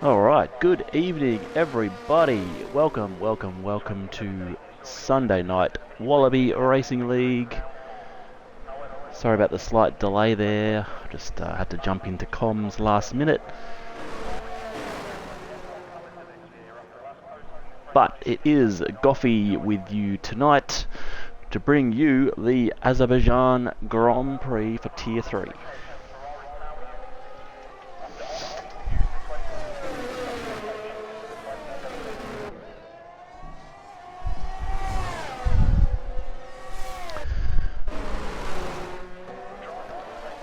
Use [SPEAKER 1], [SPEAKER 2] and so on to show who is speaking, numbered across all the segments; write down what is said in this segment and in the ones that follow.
[SPEAKER 1] Alright, good evening everybody. Welcome to Sunday night Wallaby Racing League. Sorry about the slight delay there. Just had to jump into comms last minute. But it is Goffy with you tonight to bring you the Azerbaijan Grand Prix for Tier 3.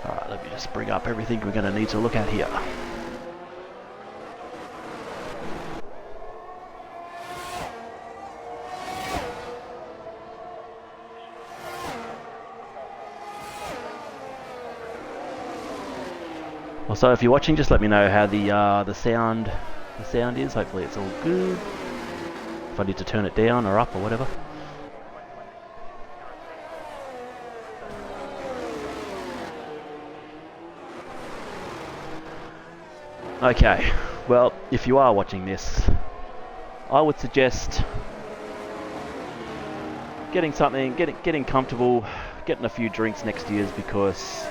[SPEAKER 1] Alright, let me just bring up everything we're going to need to look at here. Also, if you're watching, just let me know how the sound is. Hopefully it's all good. If I need to turn it down or up or whatever. Okay, well, if you are watching this, I would suggest getting comfortable, getting a few drinks next to you, because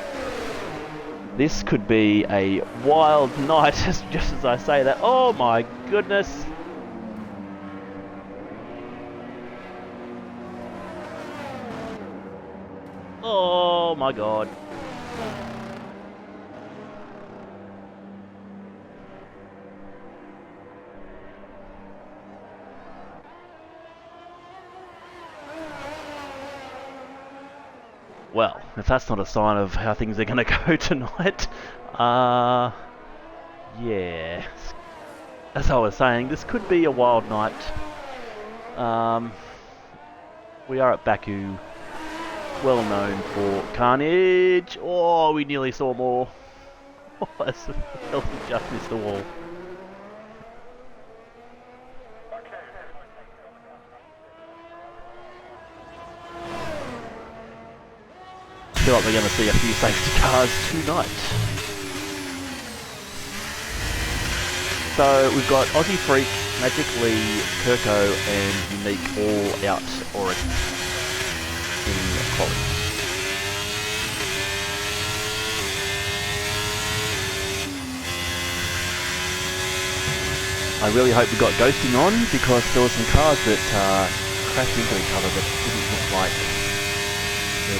[SPEAKER 1] this could be a wild night. Just as I say that, oh my goodness. Oh my god. Well, if that's not a sign of how things are going to go tonight, yeah. As I was saying, this could be a wild night. We are at Baku, well known for carnage. Oh, we nearly saw more. Healthy just missed the wall. I feel like we're going to see a few safety cars tonight. So we've got Aussie Freak, Magic Lee, Kirko and Unique all out already in quality. I really hope we got ghosting on, because there were some cars that crashed into each other that didn't look like there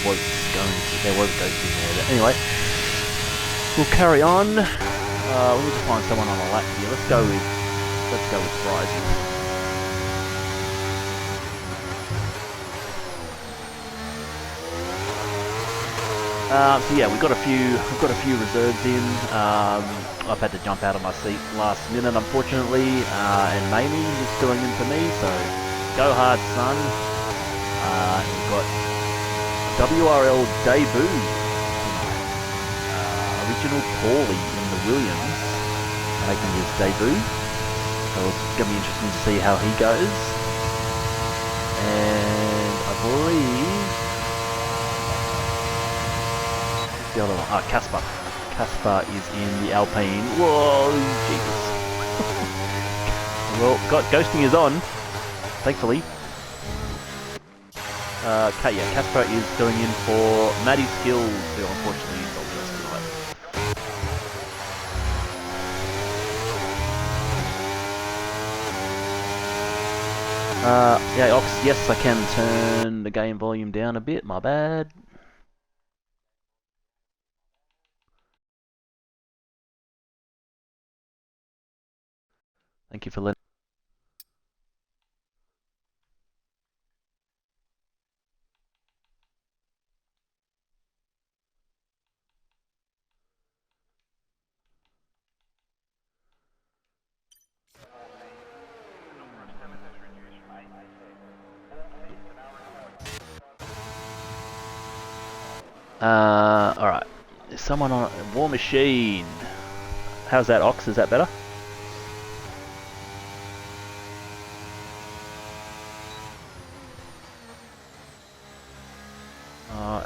[SPEAKER 1] was ghosting there. But anyway, we'll carry on. We need to find someone on a lap here. Let's go with Verizon. So yeah, we've got a few reserves in. I've had to jump out of my seat last minute, unfortunately, and Mamie is filling in for me. So go hard, son. We've got WRL debut tonight. Original Paulie in the Williams making his debut. So it's going to be interesting to see how he goes. And I believe the other one, Casper. Casper is in the Alpine. Whoa, Jesus. Well, ghosting is on, thankfully. Okay, yeah, Casper is filling in for Matty Skills, who unfortunately is not with us tonight. Yeah, Ox, yes, I can turn the game volume down a bit, my bad. Thank you for letting. Alright. There's someone on a War Machine. How's that, Ox? Is that better?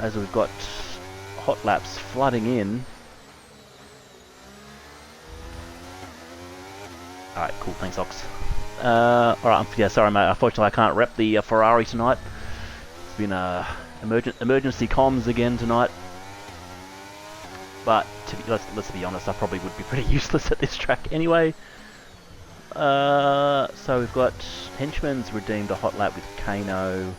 [SPEAKER 1] As we've got hot laps flooding in. Alright, cool, thanks Ox. Alright, yeah, sorry mate, unfortunately I can't rep the Ferrari tonight. It's been emergency comms again tonight. But let's be honest, I probably would be pretty useless at this track anyway. So we've got Henchman's redeemed a hot lap with Kano.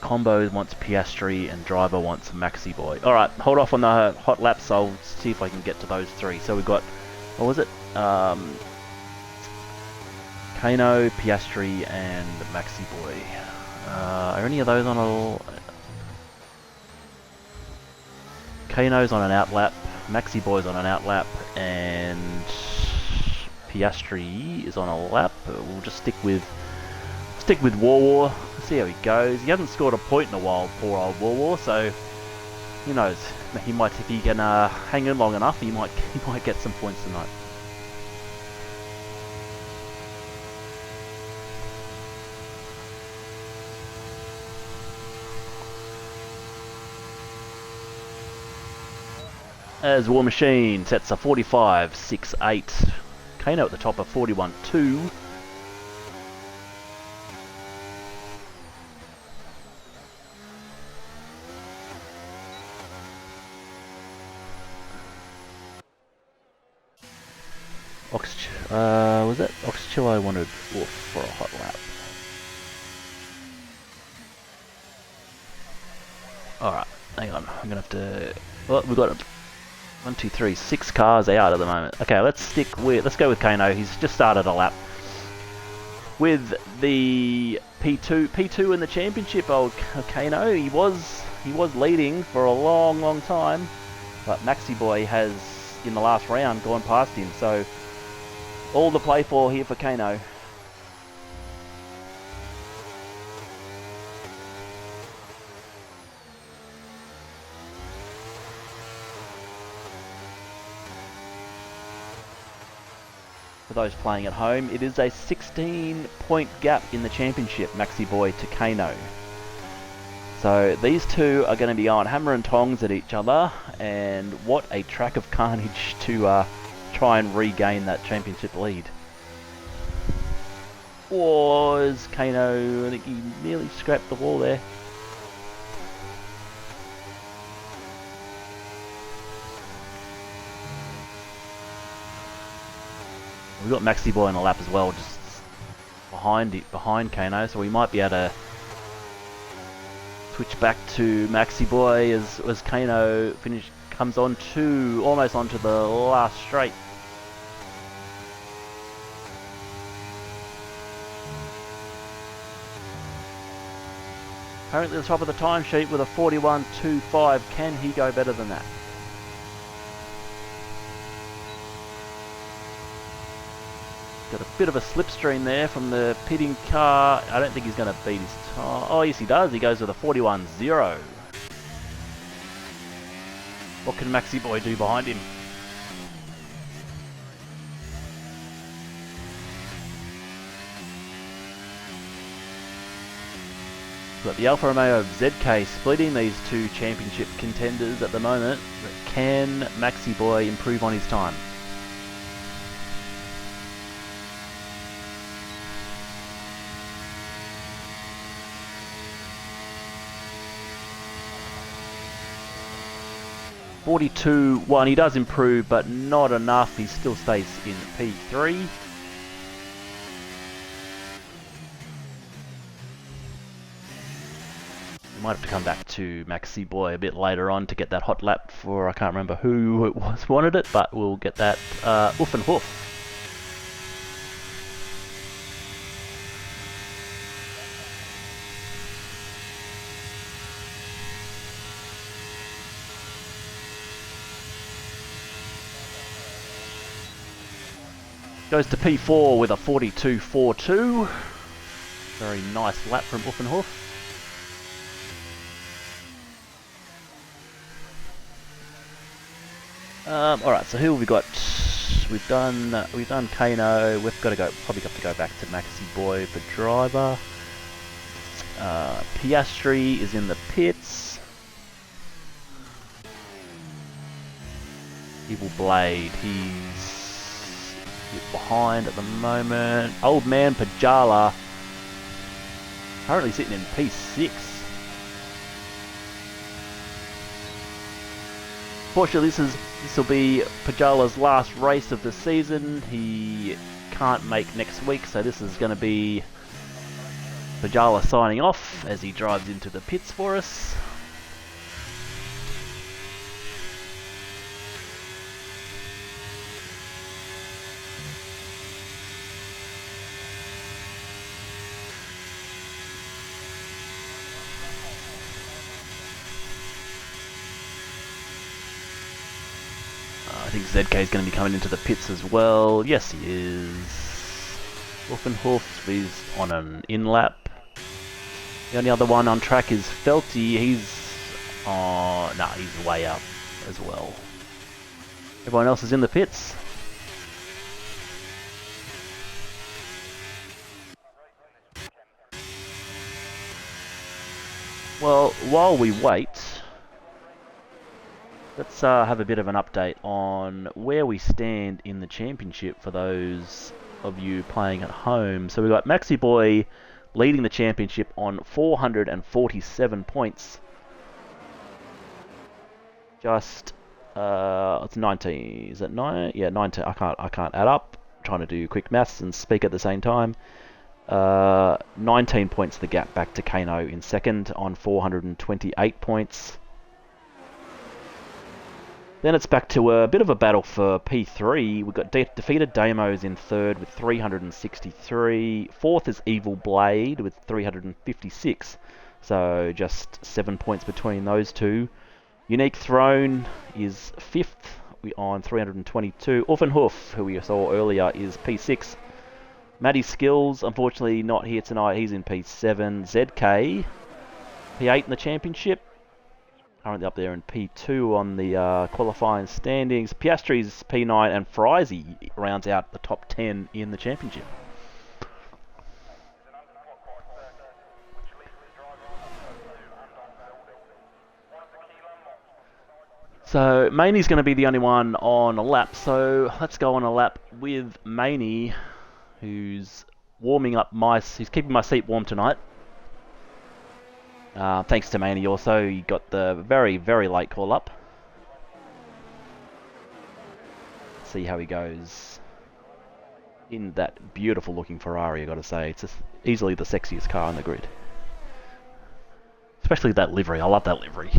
[SPEAKER 1] Combo wants Piastri and Driver wants Maxi Boy. Alright, hold off on the hot laps, I'll see if I can get to those three. So we've got, what was it? Kano, Piastri and Maxi Boy. Are any of those on a... Kano's on an outlap, Maxi Boy's on an outlap, and Piastri is on a lap. We'll just stick with War. See how he goes. He hasn't scored a point in a while, poor old War. So who knows? He might, if he can hang in long enough, he might get some points tonight. As War Machine sets a 45.68. Kano at the top of 41.2. Was that Oxchillo wanted off for a hot lap? Alright, hang on. I'm gonna have to. Well, we've got 1, 2, 3, 6 cars out at the moment. Okay, let's go with Kano. He's just started a lap with the P2 in the championship. Old Kano, he was leading for a long time, but Maxi Boy has in the last round gone past him. So all to play for here for Kano. For those playing at home, it is a 16-point gap in the championship, Maxi Boy to Kano. So these two are going to be going hammer and tongs at each other, and what a track of carnage to try and regain that championship lead. Was Kano, I think he nearly scrapped the wall there. We've got Maxi Boy on a lap as well, just behind Kano, so we might be able to switch back to Maxi Boy as Kano comes on to almost onto the last straight. Currently at the top of the timesheet with a 41.25. Can he go better than that? Got a bit of a slipstream there from the pitting car. I don't think he's going to beat his time. Oh, yes, he does. He goes with a 41.0. What can Maxi Boy do behind him? We've got the Alfa Romeo ZK splitting these two championship contenders at the moment. But can Maxi Boy improve on his time? .42.1, he does improve, but not enough. He still stays in P3. We might have to come back to Maxi Boy a bit later on to get that hot lap for, I can't remember who it was wanted it, but we'll get that oof and hoof. Goes to P4 with a 42.42. Very nice lap from Uffenhoff. Alright, so who have we got? We've done Kano. We've got to go. Probably got to go back to Maxi Boy for driver. Piastri is in the pits. Evil Blade, he's a bit behind at the moment. Old Man Pajala, currently sitting in P6. Fortunately, this will be Pajala's last race of the season. He can't make next week, so this is going to be Pajala signing off as he drives into the pits for us. I think ZK is going to be coming into the pits as well. Yes, he is. Wolfenhoof is on an in-lap. The only other one on track is Felty. He's he's way up as well. Everyone else is in the pits. Well, while we wait, let's have a bit of an update on where we stand in the championship for those of you playing at home. So we've got Maxi Boy leading the championship on 447 points. Just it's 19. Is it 9? Yeah, 19. I can't add up. I'm trying to do quick maths and speak at the same time. 19 points the gap back to Kano in second on 428 points. Then it's back to a bit of a battle for P3. We've got defeated Damos in third with 363. Fourth is Evil Blade with 356. So just 7 points between those two. Unique Throne is fifth on 322. Orphanhoof, who we saw earlier, is P6. Matty Skills, unfortunately not here tonight. He's in P7. ZK, P8 in the championship. Currently up there in P2 on the qualifying standings. Piastri's P9 and Frizy rounds out the top 10 in the championship. So Maney's going to be the only one on a lap. So let's go on a lap with Maney, who's warming up he's keeping my seat warm tonight. Thanks to Maney also, he got the very, very late call up. See how he goes in that beautiful looking Ferrari, I gotta say. It's just easily the sexiest car on the grid. Especially that livery, I love that livery.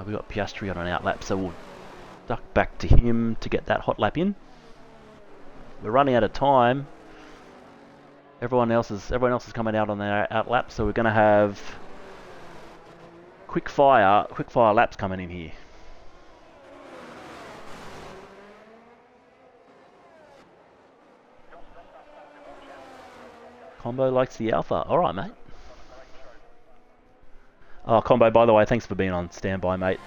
[SPEAKER 1] We got Piastri on an out lap, so we'll duck back to him to get that hot lap in. We're running out of time. Everyone else is coming out on their out lap, so we're going to have quick fire laps coming in here. Combo likes the alpha. All right, mate. Oh, Combo, by the way, thanks for being on standby, mate.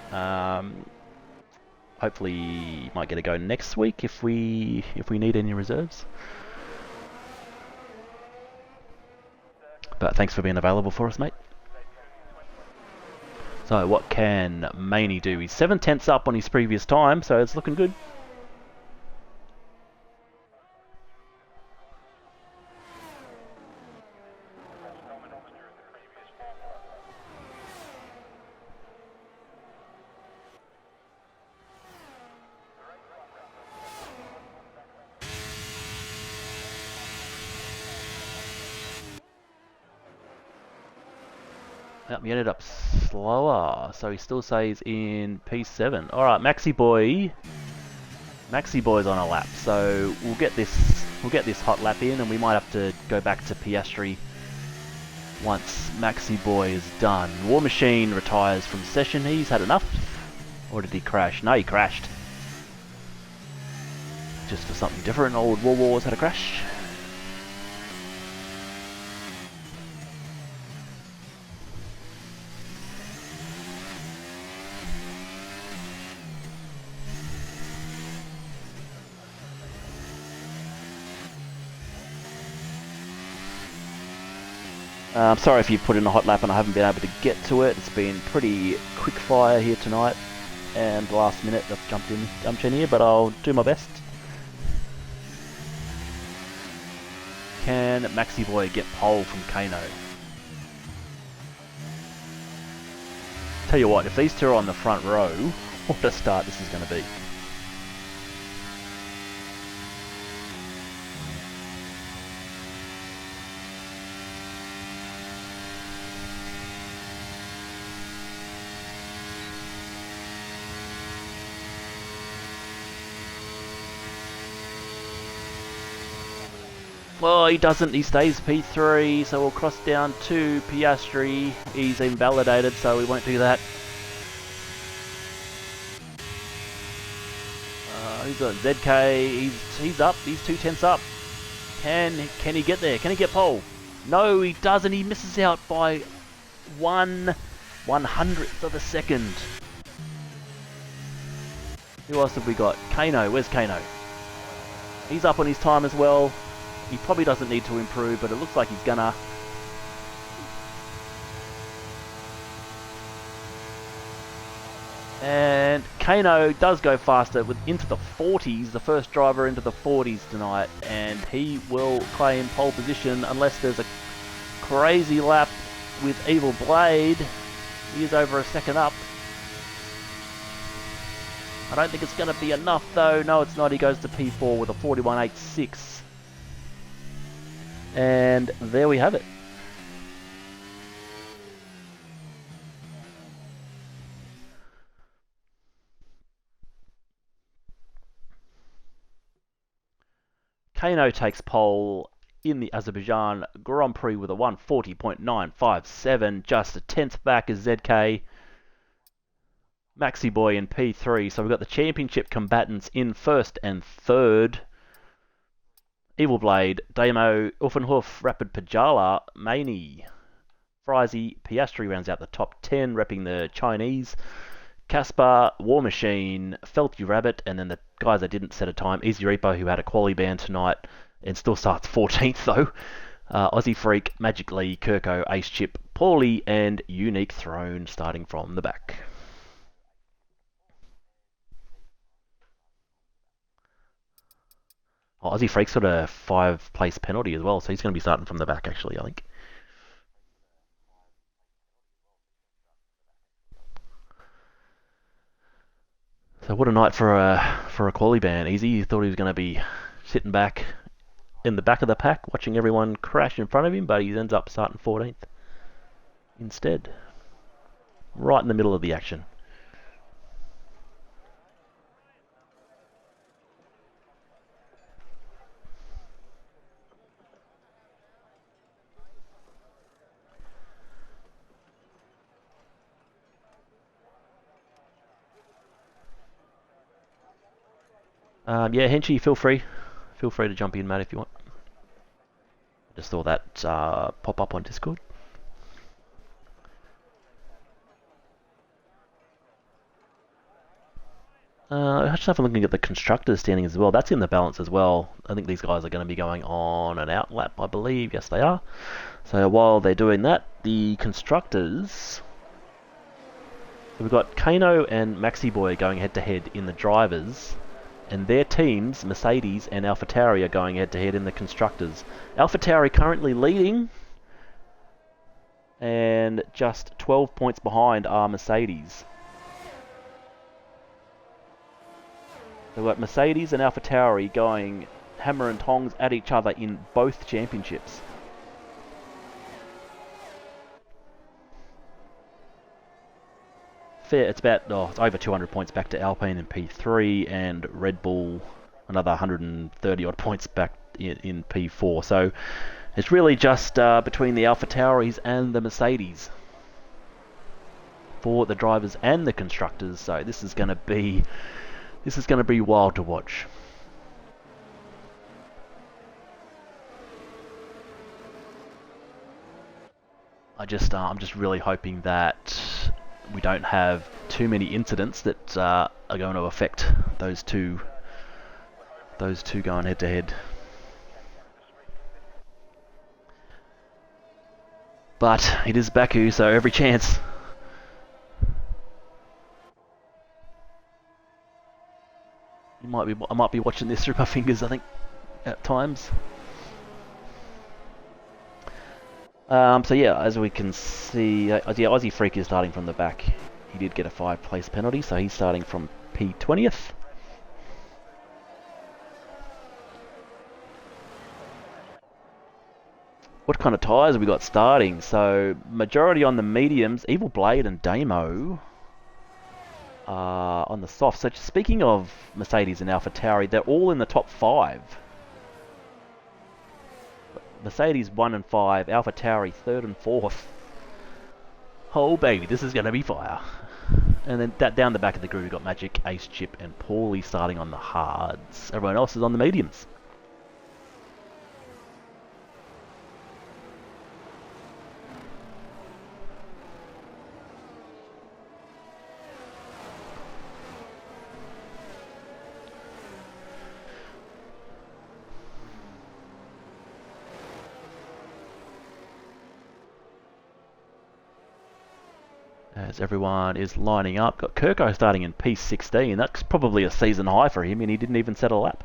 [SPEAKER 1] Hopefully you might get a go next week if we need any reserves. But thanks for being available for us, mate. So what can Maney do? He's 7/10 up on his previous time, so it's looking good. Yep, he ended up slower, so he still stays in P7. All right, Maxi Boy's on a lap, so we'll get this hot lap in, and we might have to go back to Piastri once Maxi Boy is done. War Machine retires from session. He's had enough, or did he crash? No, he crashed. Just for something different. Old War Wars had a crash. I'm sorry if you've put in a hot lap and I haven't been able to get to it. It's been pretty quick fire here tonight, and last minute I've jumped in here, but I'll do my best. Can Maxi Boy get pole from Kano? Tell you what, if these two are on the front row, what a start this is going to be. Well, he doesn't. He stays P3, so we'll cross down to Piastri. He's invalidated, so we won't do that. He's on ZK. He's up. He's 2/10 up. Can he get there? Can he get pole? No, he doesn't. He misses out by 1/100th of a second. Who else have we got? Kano. Where's Kano? He's up on his time as well. He probably doesn't need to improve, but it looks like he's gonna. And Kano does go faster into the 40s, the first driver into the 40s tonight, and he will claim pole position unless there's a crazy lap with Evil Blade. He is over a second up. I don't think it's going to be enough though. No, it's not. He goes to P4 with a 41.86. And there we have it. Kano takes pole in the Azerbaijan Grand Prix with a 140.957, just a tenth back as ZK. Maxi Boy in P3, so we've got the championship combatants in first and third. Evil Blade, Damo, Uffenhoof, Rapid Pajala, Maney, Frizy, Piastri rounds out the top 10, repping the Chinese. Caspar, War Machine, Felty Rabbit, and then the guys that didn't set a time, Easy Reaper, who had a quali ban tonight and still starts 14th though. Aussie Freak, Magic Lee, Kirko, Ace Chip, Paulie, and Unique Throne starting from the back. Oh, Aussie Freak's got a 5-place penalty as well, so he's going to be starting from the back actually, I think. So what a night for a quali ban. Easy, he thought he was going to be sitting back in the back of the pack, watching everyone crash in front of him, but he ends up starting 14th instead. Right in the middle of the action. Yeah, Henchy, feel free. Feel free to jump in, mate, if you want. Just saw that pop up on Discord. Just have a looking at the constructors standing as well. That's in the balance as well. I think these guys are going to be going on an out lap, I believe. Yes, they are. So while they're doing that, the constructors... We've got Kano and Maxi Boy going head-to-head in the drivers, and their teams, Mercedes and AlphaTauri, are going head-to-head in the constructors. AlphaTauri currently leading, and just 12 points behind are Mercedes. We've got Mercedes and AlphaTauri going hammer and tongs at each other in both championships. Fair, it's about it's over 200 points back to Alpine in P3, and Red Bull another 130 odd points back in P4. So it's really just between the AlphaTauris and the Mercedes for the drivers and the constructors. So this is going to be wild to watch. I'm just really hoping that we don't have too many incidents that are going to affect those two going head to head. But it is Baku, so every chance. I might be watching this through my fingers, I think, at times. So yeah, as we can see, yeah, Aussie Freak is starting from the back. He did get a 5-place penalty, so he's starting from P20th. What kind of tyres have we got starting? So, majority on the mediums, Evil Blade and Damo on the soft. So speaking of Mercedes and AlphaTauri, they're all in the top 5. Mercedes 1 and 5, AlphaTauri 3rd and 4th. Oh baby, this is going to be fire. And then down the back of the group we've got Magic, Ace Chip and Paulie starting on the hards. Everyone else is on the mediums. As everyone is lining up, got Kirko starting in P16. That's probably a season high for him, and he didn't even set a lap.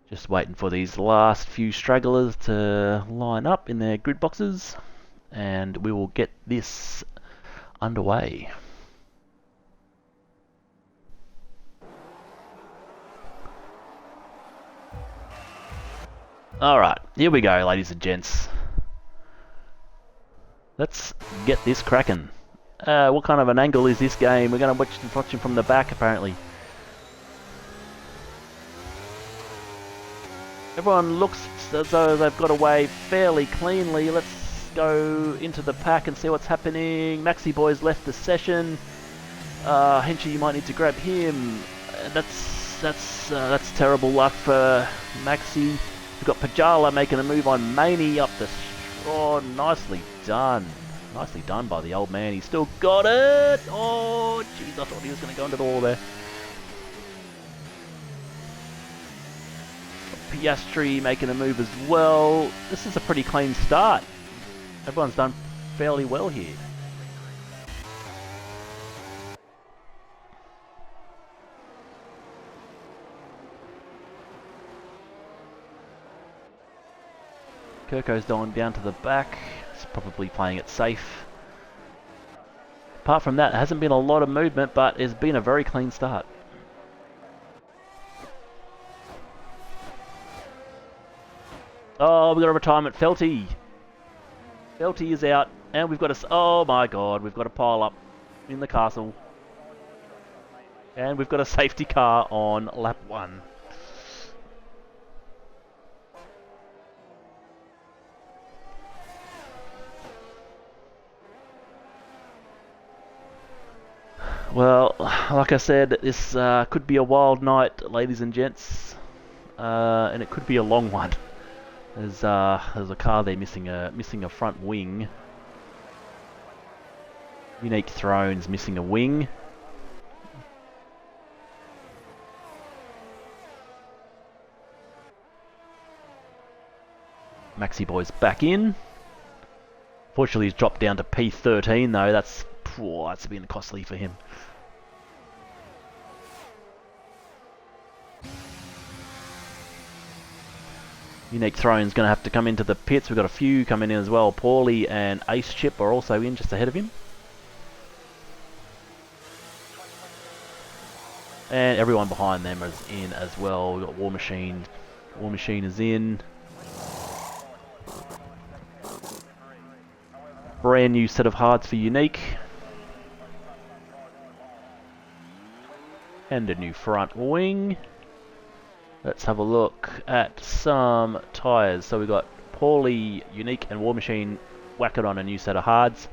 [SPEAKER 1] Just waiting for these last few stragglers to line up in their grid boxes, and we will get this underway. Alright, here we go, ladies and gents. Let's get this cracking. What kind of an angle is this game? We're going to watch him from the back, apparently. Everyone looks as though they've got away fairly cleanly. Let's go into the pack and see what's happening. Maxi Boy's left the session. Henchy, you might need to grab him. That's terrible luck for Maxi. We've got Pajala making a move on Maney up the... Oh, nicely done. Nicely done by the old man. He's still got it. Oh, jeez, I thought he was going to go into the wall there. Piastri making a move as well. This is a pretty clean start. Everyone's done fairly well here. Kirko's down to the back. He's probably playing it safe. Apart from that, there hasn't been a lot of movement, but it's been a very clean start. Oh, we've got a retirement. Felty. Felty is out. And we've got a... Oh my god, we've got a pile up in the castle. And we've got a safety car on lap 1. Well, like I said, this could be a wild night, ladies and gents. And it could be a long one. There's a car there missing a front wing. Unique Throne's missing a wing. Maxi Boy's back in. Fortunately, he's dropped down to P13 though. That's been costly for him. Unique Throne's going to have to come into the pits. We've got a few coming in as well. Paulie and Ace Chip are also in just ahead of him. And everyone behind them is in as well. We've got War Machine. War Machine is in. Brand new set of hards for Unique. And a new front wing. Let's have a look at some tyres. So we've got Paulie, Unique and War Machine whack it on a new set of hards.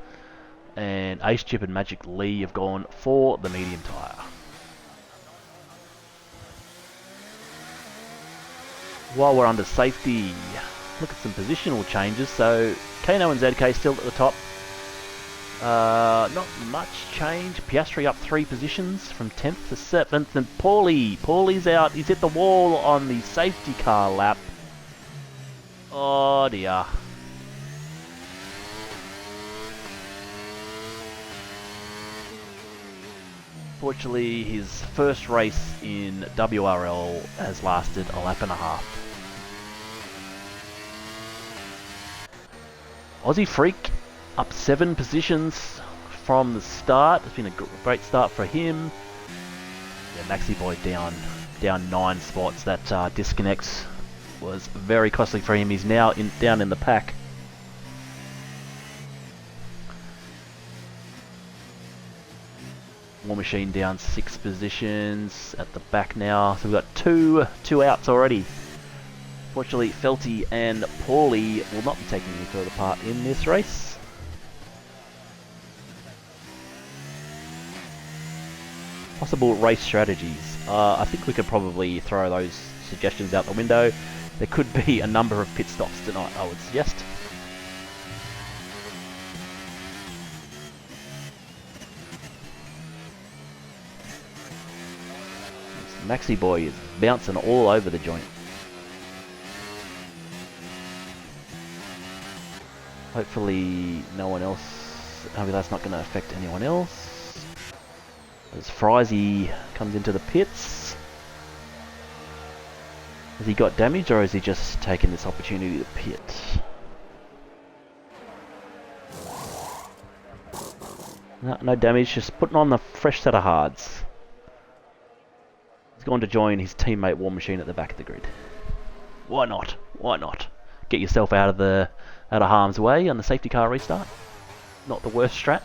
[SPEAKER 1] And Ace Chip and Magic Lee have gone for the medium tyre. While we're under safety, look at some positional changes. So Kano and ZK still at the top. Not much change. Piastri up 3 positions from 10th to 7th, and Paulie's out. He's hit the wall on the safety car lap. Oh dear. Fortunately, his first race in WRL has lasted a lap and a half. Aussie Freak up 7 positions from the start. It's been a great start for him. Yeah, Maxi Boy down 9 spots. That disconnect was very costly for him. He's now down in the pack. War Machine down 6 positions at the back now. So we've got two outs already. Fortunately, Felty and Paulie will not be taking any further part in this race. Possible race strategies. I think we could probably throw those suggestions out the window. There could be a number of pit stops tonight, I would suggest. Maxi Boy is bouncing all over the joint. Hopefully no one else, maybe that's not going to affect anyone else. As Frizy comes into the pits. Has he got damaged, or has he just taken this opportunity to pit? No damage, just putting on the fresh set of hards. He's going to join his teammate War Machine at the back of the grid. Why not? Why not? Get yourself out of harm's way on the safety car restart. Not the worst strat.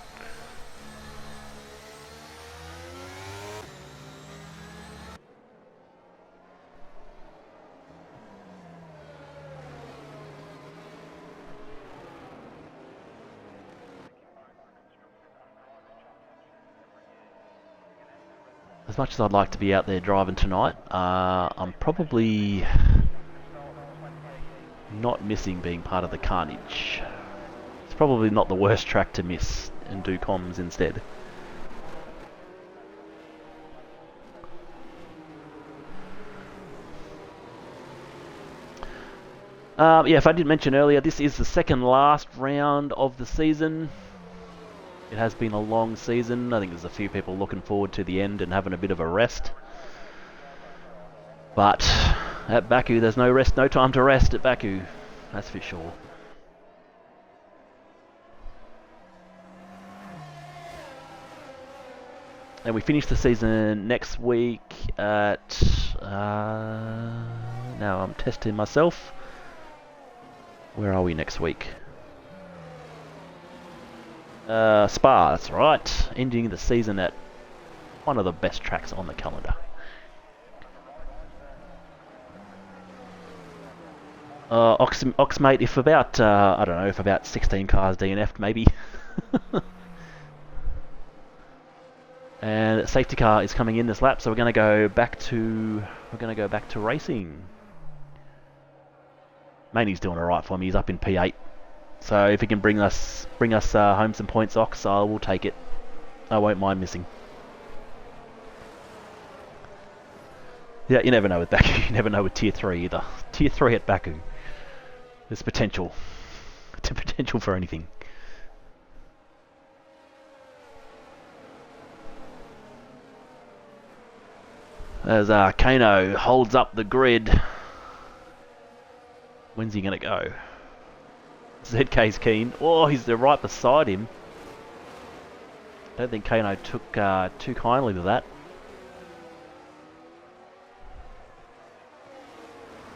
[SPEAKER 1] As much as I'd like to be out there driving tonight, I'm probably not missing being part of the carnage. It's probably not the worst track to miss and do comms instead. Yeah, if I did mention earlier, this is the second last round of the season. It has been a long season. I think there's a few people looking forward to the end and having a bit of a rest. But at Baku, there's no time to rest at Baku. That's for sure. And we finish the season next week at... now I'm testing myself. Where are we next week? Spa, that's right. Ending the season at one of the best tracks on the calendar. Oxmate, if about, I don't know, if about 16 cars DNF'd maybe. And safety car is coming in this lap, so we're going to go back to racing. Maney's doing alright for me. He's up in P8. So if he can bring us home some points, Ox, I will take it. I won't mind missing. Yeah, you never know with Baku. You never know with Tier 3 either. Tier 3 at Baku. There's potential. It's a potential for anything. As Kano holds up the grid. When's he going to go? ZK's keen. Oh, he's right beside him. Don't think Kano took too kindly to that.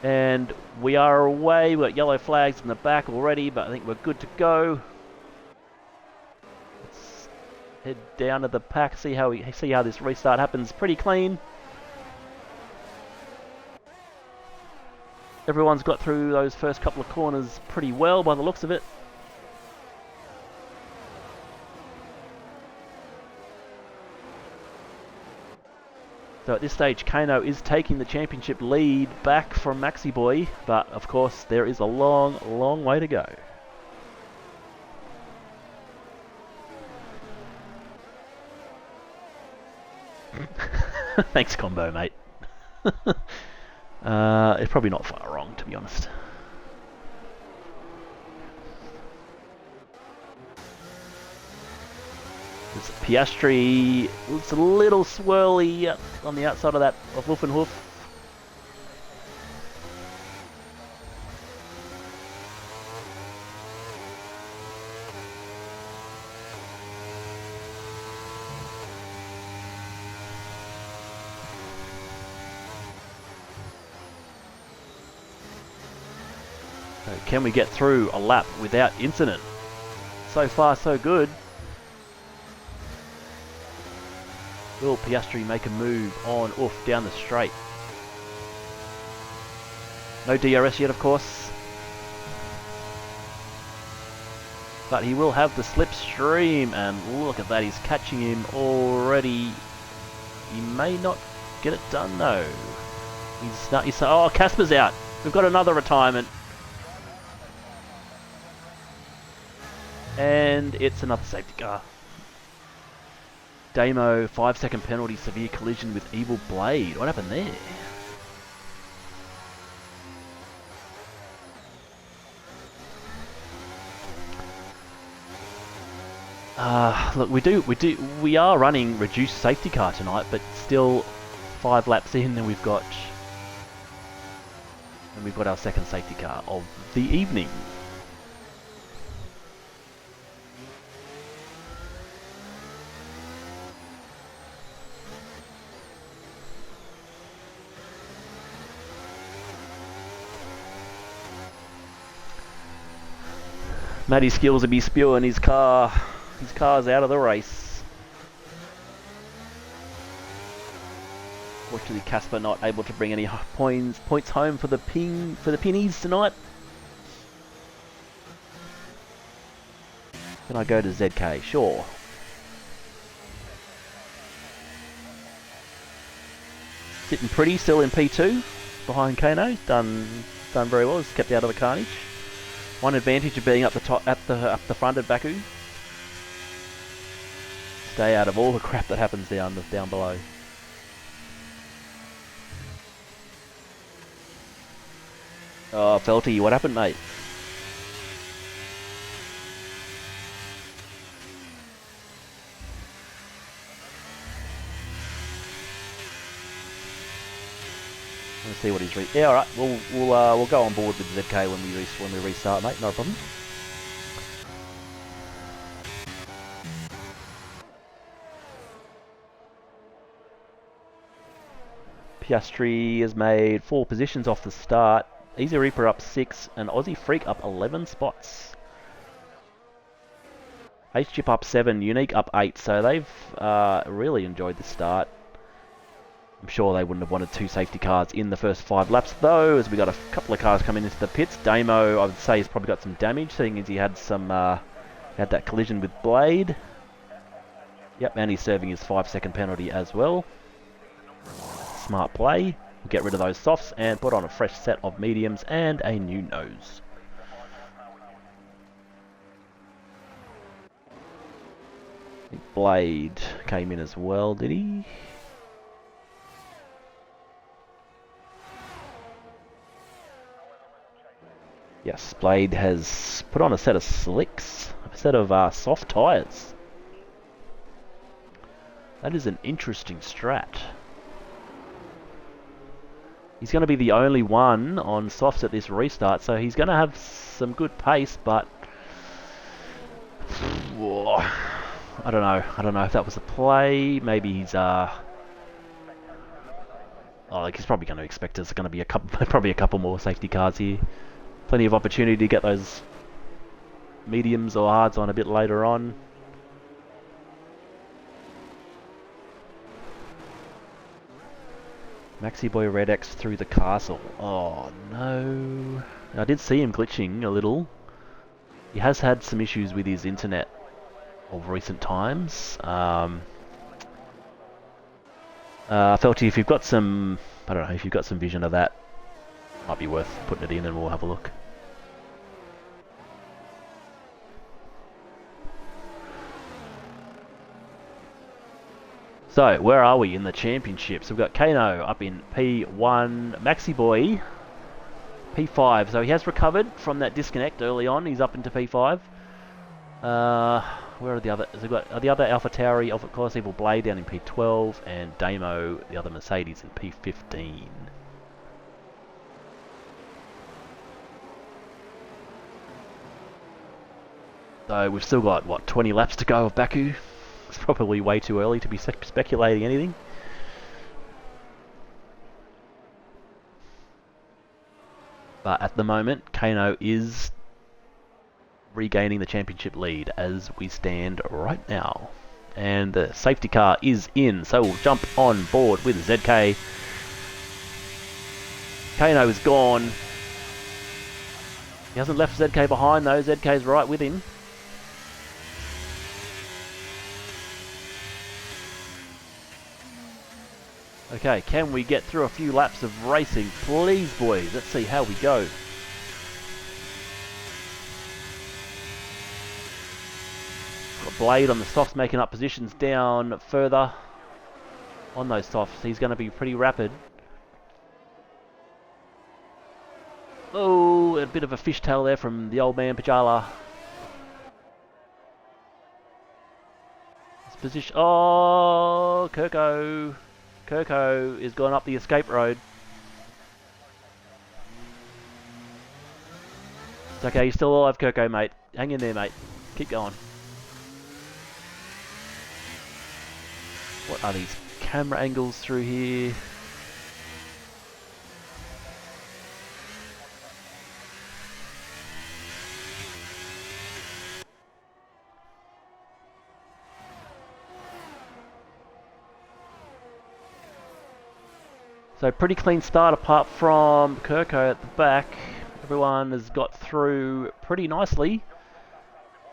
[SPEAKER 1] And we are away. We've got yellow flags in the back already, but I think we're good to go. Let's head down to the pack, see how this restart happens. Pretty clean. Everyone's got through those first couple of corners pretty well by the looks of it. So at this stage, Kano is taking the championship lead back from Maxi Boy, but of course there is a long, long way to go. Thanks, Combo, mate. It's probably not far wrong, to be honest. It's Piastri. It's a little swirly on the outside of that of Hoof and Hoof. So can we get through a lap without incident? So far, so good. Will Piastri make a move on Oof down the straight? No DRS yet, of course. But he will have the slipstream, and look at that, he's catching him already. He may not get it done though. Oh, Casper's out. We've got another retirement. And it's another safety car. Damo, 5-second penalty, severe collision with Evil Blade. What happened there? Look, we are running reduced safety car tonight, but still 5 laps in, and we've got our second safety car of the evening. Matty Skills will be spewing his car. His car's out of the race. Fortunately, Casper not able to bring any points home for the pinnies tonight. Can I go to ZK? Sure. Sitting pretty, still in P2 behind Kano. Done very well. He's kept out of the carnage. One advantage of being up the top, up the front at Baku. Stay out of all the crap that happens down below. Oh, Felty, what happened, mate? Let's see what he's yeah, all right. We'll go on board with ZK when we restart, mate. No problem. Piastri has made 4 positions off the start. Easy Reaper up 6 and Aussie Freak up 11 spots. H-Chip up 7, Unique up 8. So they've really enjoyed the start. I'm sure they wouldn't have wanted 2 safety cars in the first 5 laps though, as we got a couple of cars coming into the pits. Damo, I would say, has probably got some damage, seeing as he had had that collision with Blade. Yep, and he's serving his 5-second penalty as well. Smart play. We'll get rid of those softs and put on a fresh set of mediums and a new nose. I think Blade came in as well, did he? Yes, Blade has put on a set of slicks, a set of soft tyres. That is an interesting strat. He's going to be the only one on softs at this restart, so he's going to have some good pace, but whoa, I don't know. I don't know if that was a play. Maybe he's he's probably going to expect there's going to be probably a couple more safety cars here. Plenty of opportunity to get those mediums or hards on a bit later on. Maxi Boy Red X through the castle. Oh no. I did see him glitching a little. He has had some issues with his internet of recent times. Felty, if you've got some, I don't know, if you've got some vision of that, might be worth putting it in and we'll have a look. So, where are we in the championships? We've got Kano up in P1, Maxi Boy P5. So he has recovered from that disconnect early on. He's up into P5. Where are the other? So we've got the other Alpha Tauri, Alpha Course Evil Blade down in P12, and Damo, the other Mercedes, in P15. So we've still got, what, 20 laps to go of Baku? It's probably way too early to be speculating anything. But at the moment, Kano is regaining the championship lead as we stand right now. And the safety car is in, so we'll jump on board with ZK. Kano is gone. He hasn't left ZK behind though, ZK's right with him. Okay, can we get through a few laps of racing? Please, boys. Let's see how we go. Got Blade on the softs making up positions down further on those softs. He's going to be pretty rapid. Oh, a bit of a fishtail there from the old man Pajala. His position. Oh, Kirko. Kirko is going up the escape road. It's okay, you're still alive, Kirko, mate. Hang in there, mate. Keep going. What are these camera angles through here? So pretty clean start apart from Kirko at the back. Everyone has got through pretty nicely.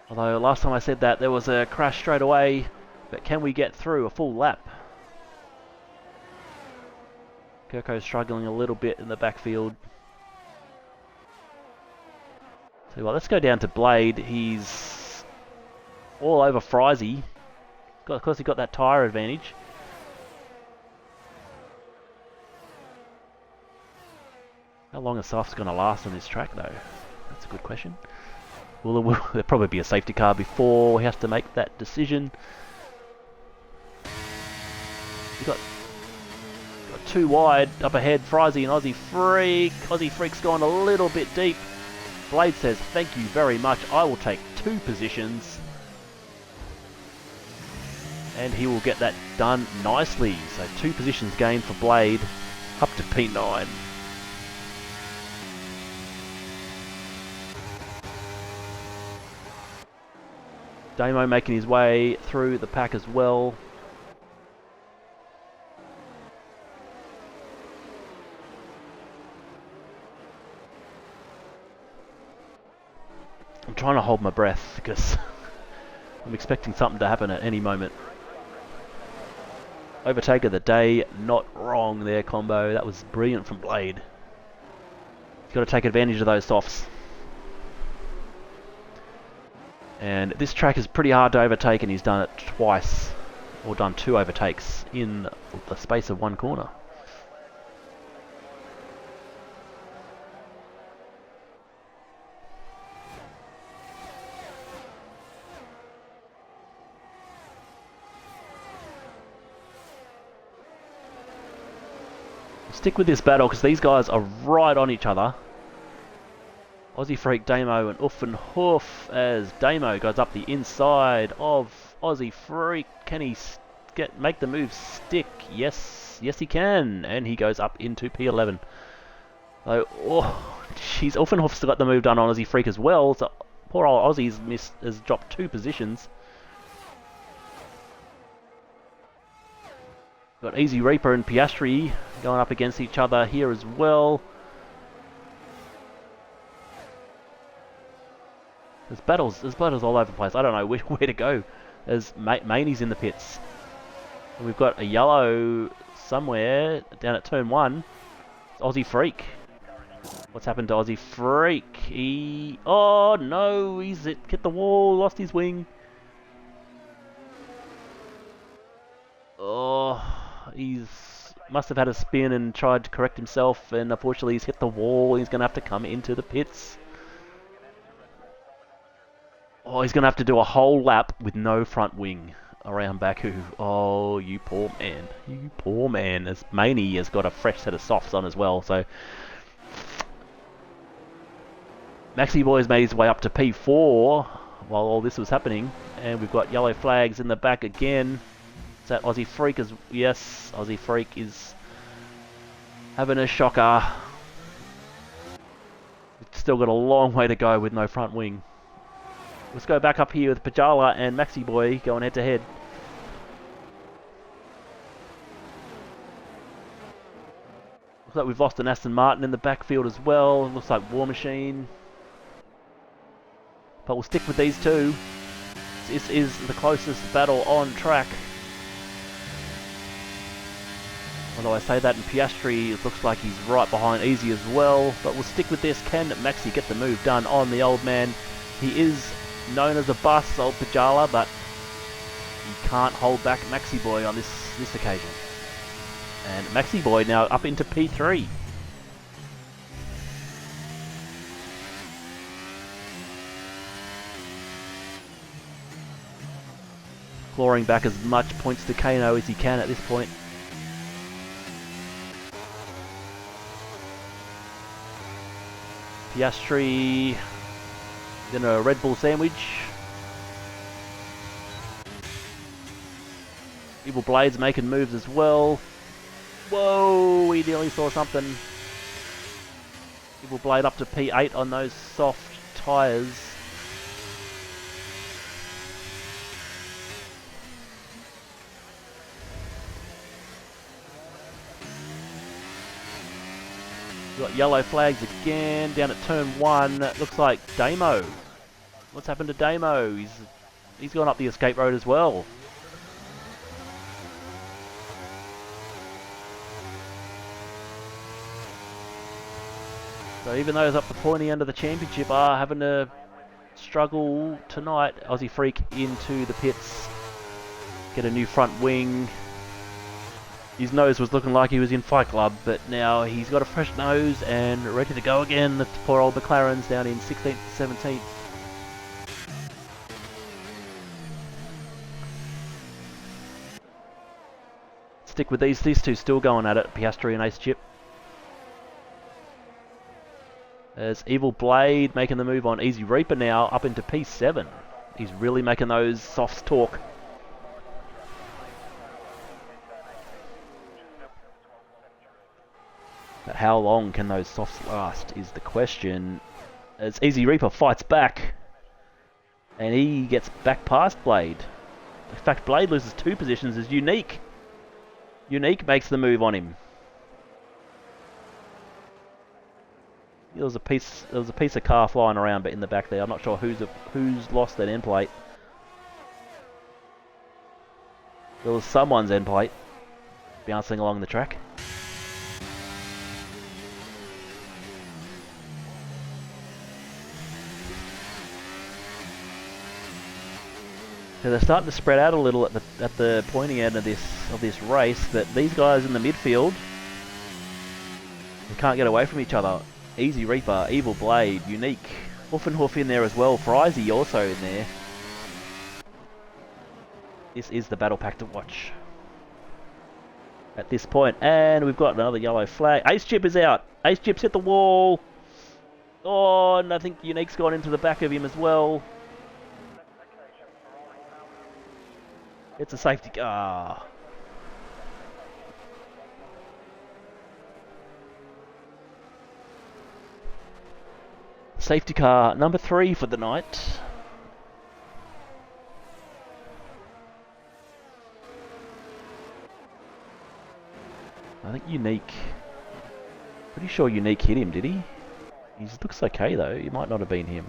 [SPEAKER 1] Although last time I said that there was a crash straight away. But can we get through a full lap? Kirko's struggling a little bit in the backfield. So well, let's go down to Blade. He's all over Frizy. Of course he got that tyre advantage. How long is softs going to last on this track though? That's a good question. Will there probably be a safety car before he has to make that decision? He got too wide up ahead. Frizy and Aussie Freak. Aussie Freak's gone a little bit deep. Blade says, thank you very much. I will take 2 positions. And he will get that done nicely. So 2 positions gained for Blade. Up to P9. Damo making his way through the pack as well. I'm trying to hold my breath because I'm expecting something to happen at any moment. Overtake of the day, not wrong there, Combo. That was brilliant from Blade. He's got to take advantage of those softs. And this track is pretty hard to overtake, and he's done it twice, or done 2 overtakes in the space of 1 corner. Stick with this battle because these guys are right on each other. Aussie Freak, Damo and Uff and Hoof as Damo goes up the inside of Aussie Freak. Can he make the move stick? Yes, yes he can. And he goes up into P11. So, oh, jeez, Uff and Hoof's got the move done on Aussie Freak as well. So poor old Aussie's has dropped 2 positions. Got Easy Reaper and Piastri going up against each other here as well. There's battles all over the place. I don't know where to go. There's Maney's in the pits. And we've got a yellow somewhere down at turn 1. It's Aussie Freak. What's happened to Aussie Freak? Oh no, he's hit the wall, lost his wing. Oh, must have had a spin and tried to correct himself, and unfortunately he's hit the wall. He's going to have to come into the pits. Oh, he's going to have to do a whole lap with no front wing around Baku. Oh, you poor man. You poor man. As Maney has got a fresh set of softs on as well, so... Maxi Boy's made his way up to P4 while all this was happening, and we've got yellow flags in the back again. Is that Aussie Freak? Yes, Aussie Freak is having a shocker. It's still got a long way to go with no front wing. Let's go back up here with Pajala and Maxi Boy going head to head. Looks like we've lost an Aston Martin in the backfield as well. Looks like War Machine. But we'll stick with these two. This is the closest battle on track. Although I say that in Piastri, it looks like he's right behind Easy as well. But we'll stick with this. Can Maxi get the move done on the old man? He is known as a bus, old Pajala, but he can't hold back Maxi Boy on this occasion. And Maxi Boy now up into P3. Clawing back as much points to Kano as he can at this point. Piastri, then a Red Bull sandwich. Evil Blade's making moves as well. Whoa, we nearly saw something. Evil Blade up to P8 on those soft tyres. We've got yellow flags again down at turn 1. Looks like Damo. What's happened to Damo? He's gone up the escape road as well. So even those up the pointy end of the championship are having to struggle tonight. Aussie Freak into the pits. Get a new front wing. His nose was looking like he was in Fight Club, but now he's got a fresh nose and ready to go again. The poor old McLaren's down in 16th, 17th. Stick with these two still going at it, Piastri and Ace Chip. There's Evil Blade making the move on Easy Reaper now, up into P7. He's really making those softs talk. But how long can those softs last is the question. As Easy Reaper fights back, and he gets back past Blade. In fact, Blade loses 2 positions as Unique. Unique makes the move on him. There was a piece of car flying around, but in the back there, I'm not sure who's lost that end plate. There was someone's end plate bouncing along the track. So they're starting to spread out a little at the pointy end of this race, but these guys in the midfield, they can't get away from each other. Easy Reaper, Evil Blade, Unique, Hoof in there as well, Frizy also in there. This is the battle pack to watch at this point. And we've got another yellow flag. Ace Chip is out. Ace Chip's hit the wall. Oh, and I think Unique's gone into the back of him as well. It's a safety car. Safety car number 3 for the night. I think Unique. Pretty sure Unique hit him, did he? He looks okay though. It might not have been him.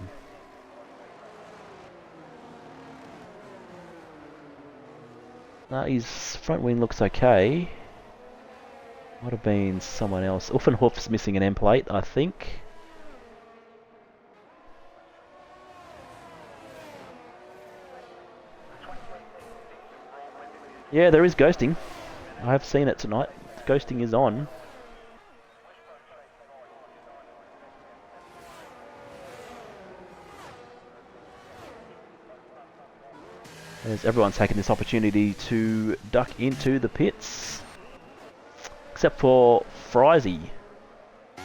[SPEAKER 1] No, his front wing looks okay. Might have been someone else. Uffenhoof's missing an M plate, I think. Yeah, there is ghosting. I have seen it tonight. Ghosting is on. As everyone's taking this opportunity to duck into the pits. Except for Frizy. Is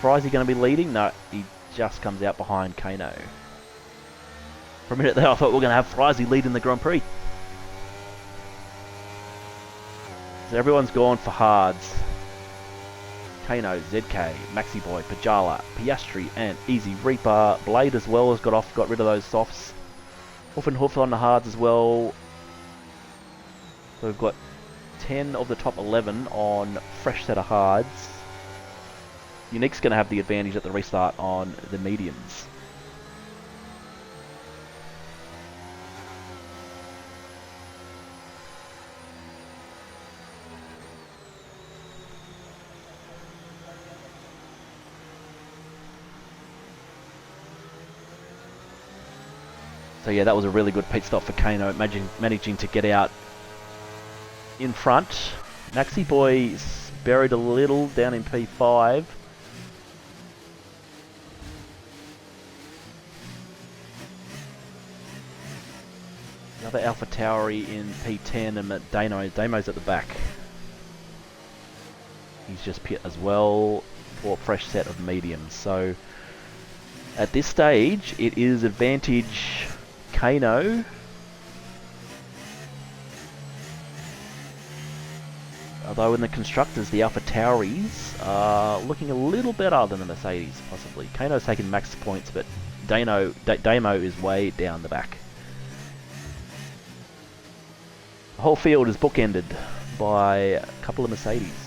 [SPEAKER 1] Frizy going to be leading? No, he just comes out behind Kano. For a minute there I thought we were going to have Frizy leading the Grand Prix. So everyone's gone for hards. Kano, ZK, Maxi Boy, Pajala, Piastri, and Easy Reaper. Blade as well has got rid of those softs. Hoof on the hards as well. So we've got 10 of the top 11 on fresh set of hards. Unique's going to have the advantage at the restart on the mediums. So yeah, that was a really good pit stop for Kano, managing to get out in front. Maxi Boy buried a little down in P5. The other Alpha Tauri in P10 and Damo's at the back. He's just pit as well for a fresh set of mediums. So at this stage, it is advantage Kano. Although in the constructors, the Alpha Tauris are looking a little better than the Mercedes, possibly. Kano's taking max points, but Damo is way down the back. The whole field is bookended by a couple of Mercedes.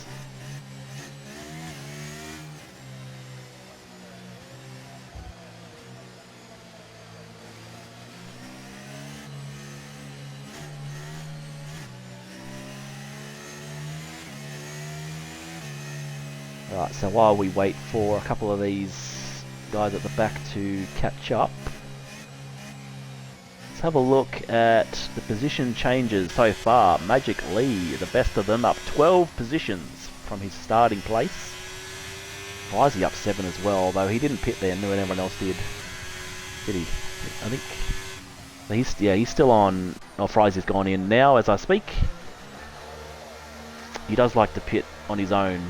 [SPEAKER 1] Right, so while we wait for a couple of these guys at the back to catch up, let's have a look at the position changes so far. Magic Lee, the best of them, up 12 positions from his starting place. Frizy up 7 as well, though he didn't pit there, and everyone else did. Did he? I think. He's still on. Oh, Frizy's gone in now as I speak. He does like to pit on his own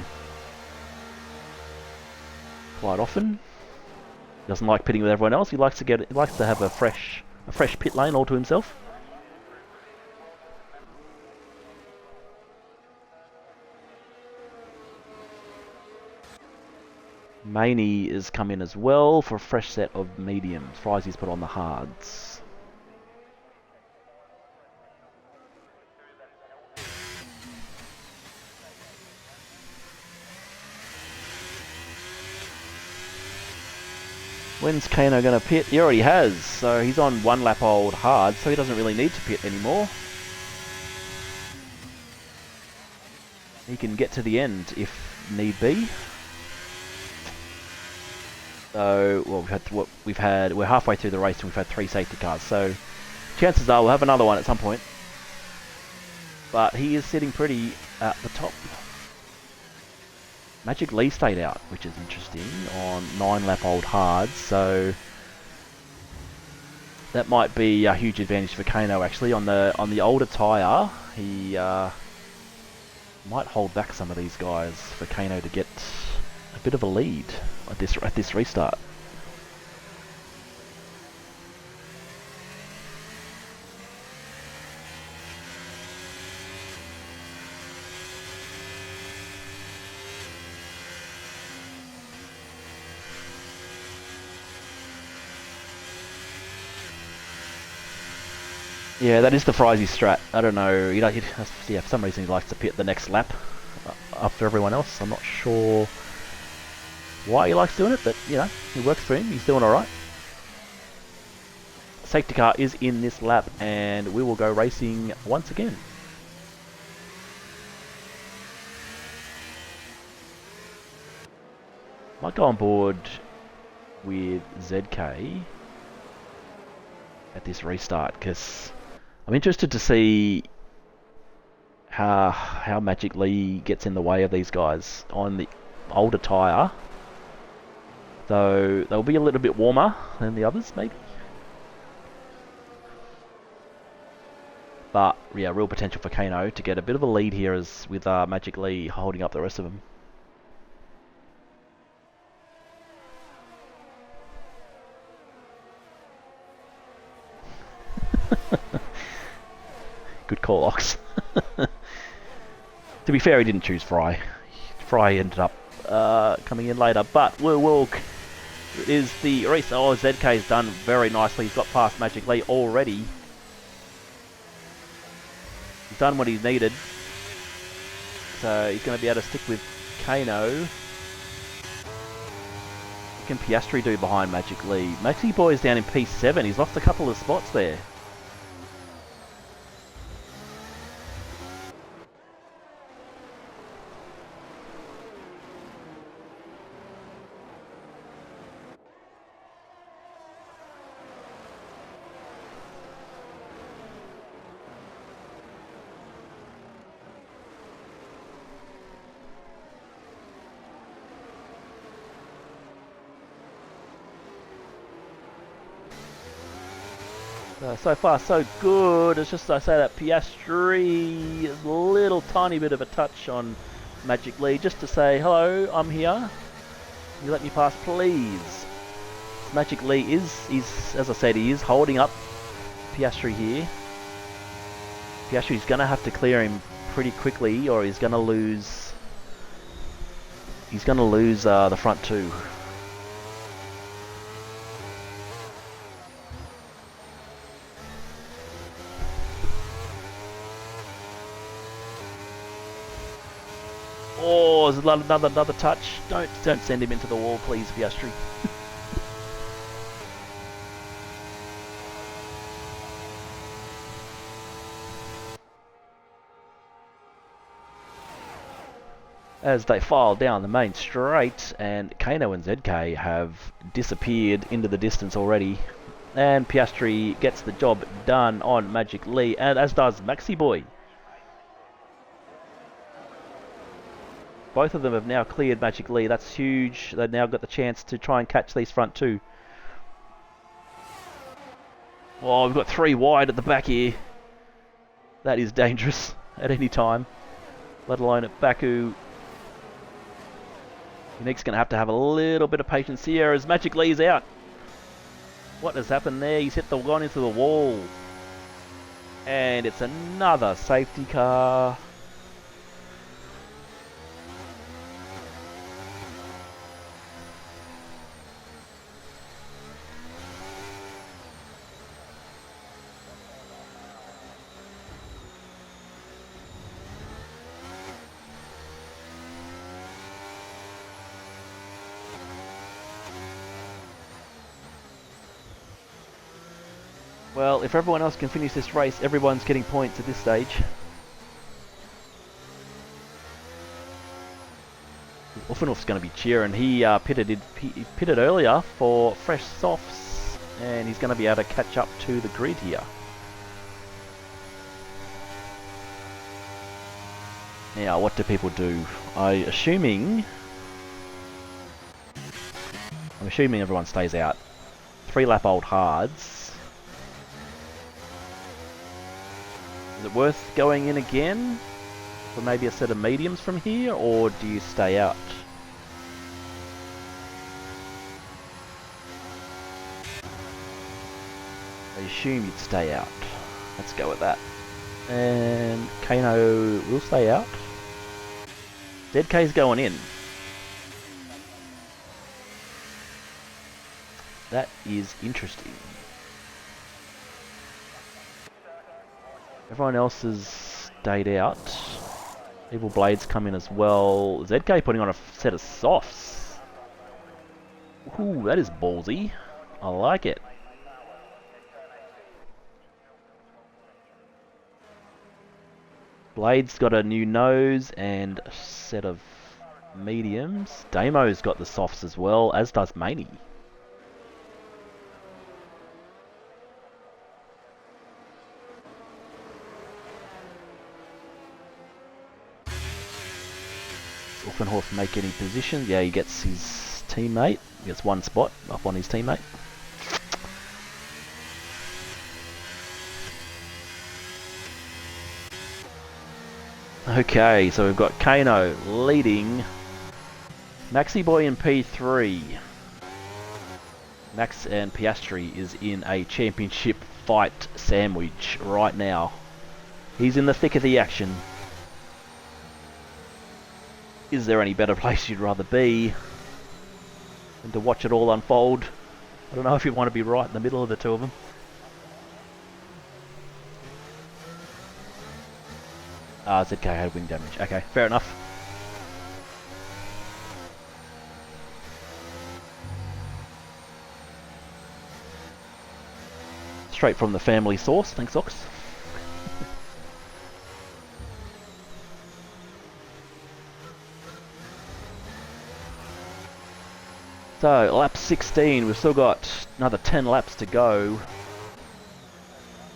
[SPEAKER 1] quite often. He doesn't like pitting with everyone else. He likes to have a fresh pit lane all to himself. Maney has come in as well for a fresh set of mediums. Frizy's put on the hards. When's Kano going to pit? He already has, so he's on 1 lap old hard, so he doesn't really need to pit anymore. He can get to the end if need be. So, well, we're halfway through the race and we've had 3 safety cars, so chances are we'll have another one at some point. But he is sitting pretty at the top. Magic Lee stayed out, which is interesting, on 9 lap old hards, so that might be a huge advantage for Kano actually. On the older tyre, he might hold back some of these guys for Kano to get a bit of a lead at this restart. Yeah, that is the Frizy strat. I don't know. Yeah, for some reason he likes to pit the next lap after everyone else. I'm not sure why he likes doing it, but you know, it works for him. He's doing all right. Safety car is in this lap, and we will go racing once again. Might go on board with ZK at this restart because I'm interested to see how Magic Lee gets in the way of these guys on the older tyre. Though they'll be a little bit warmer than the others, maybe. But yeah, real potential for Kano to get a bit of a lead here as with Magic Lee holding up the rest of them. Good call, Ox. To be fair, he didn't choose Fry. Fry ended up coming in later, but is the race. Oh, ZK's done very nicely. He's got past Magic Lee already. He's done what he's needed. So he's going to be able to stick with Kano. What can Piastri do behind Magic Lee? Maxi Boy's down in P7. He's lost a couple of spots there. So far, so good. It's just, I say that Piastri is a little tiny bit of a touch on Magic Lee, just to say, hello, I'm here. Can you let me pass, please? Magic Lee is, as I said, he is holding up Piastri here. Piastri's going to have to clear him pretty quickly, or he's going to lose. He's going to lose the front two. Oh, there's another touch. Don't send him into the wall, please, Piastri. As they file down the main straight, and Kano and ZK have disappeared into the distance already. And Piastri gets the job done on Magic Lee, and as does Maxi Boy. Both of them have now cleared Magic Lee. That's huge. They've now got the chance to try and catch these front two. Oh, we've got three wide at the back here. That is dangerous at any time, let alone at Baku. Nick's going to have a little bit of patience here as Magic Lee's out. What has happened there? He's gone into the wall. And it's another safety car. Well, if everyone else can finish this race, everyone's getting points at this stage. Ulfanov's going to be cheering. He pitted earlier for fresh softs, and he's going to be able to catch up to the grid here. Now, what do people do? I'm assuming everyone stays out. 3-lap-old hards. Is it worth going in again for maybe a set of mediums from here, or do you stay out? I assume you'd stay out. Let's go with that. And Kano will stay out. ZK's going in. That is interesting. Everyone else has stayed out. Evil Blade's come in as well. ZK putting on a set of softs. Ooh, that is ballsy. I like it. Blade's got a new nose and a set of mediums. Damo's got the softs as well, as does Maney. Uffenhoff make any position? Yeah, he gets his teammate. He gets one spot up on his teammate. Okay, so we've got Kano leading. Maxi Boy in P3. Max and Piastri is in a championship fight sandwich right now. He's in the thick of the action. Is there any better place you'd rather be than to watch it all unfold? I don't know if you want to be right in the middle of the two of them. ZK had wing damage. Okay, fair enough. Straight from the family source. Thanks, Ox. So, lap 16. We've still got another 10 laps to go.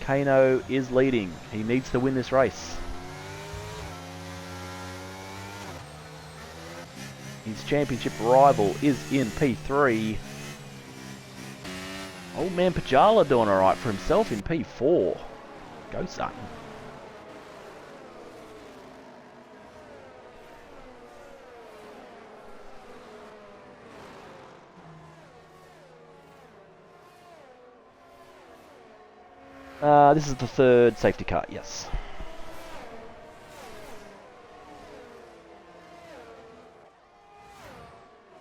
[SPEAKER 1] Kano is leading. He needs to win this race. His championship rival is in P3. Old man Pajala doing alright for himself in P4. Go, son. This is the third safety car, yes.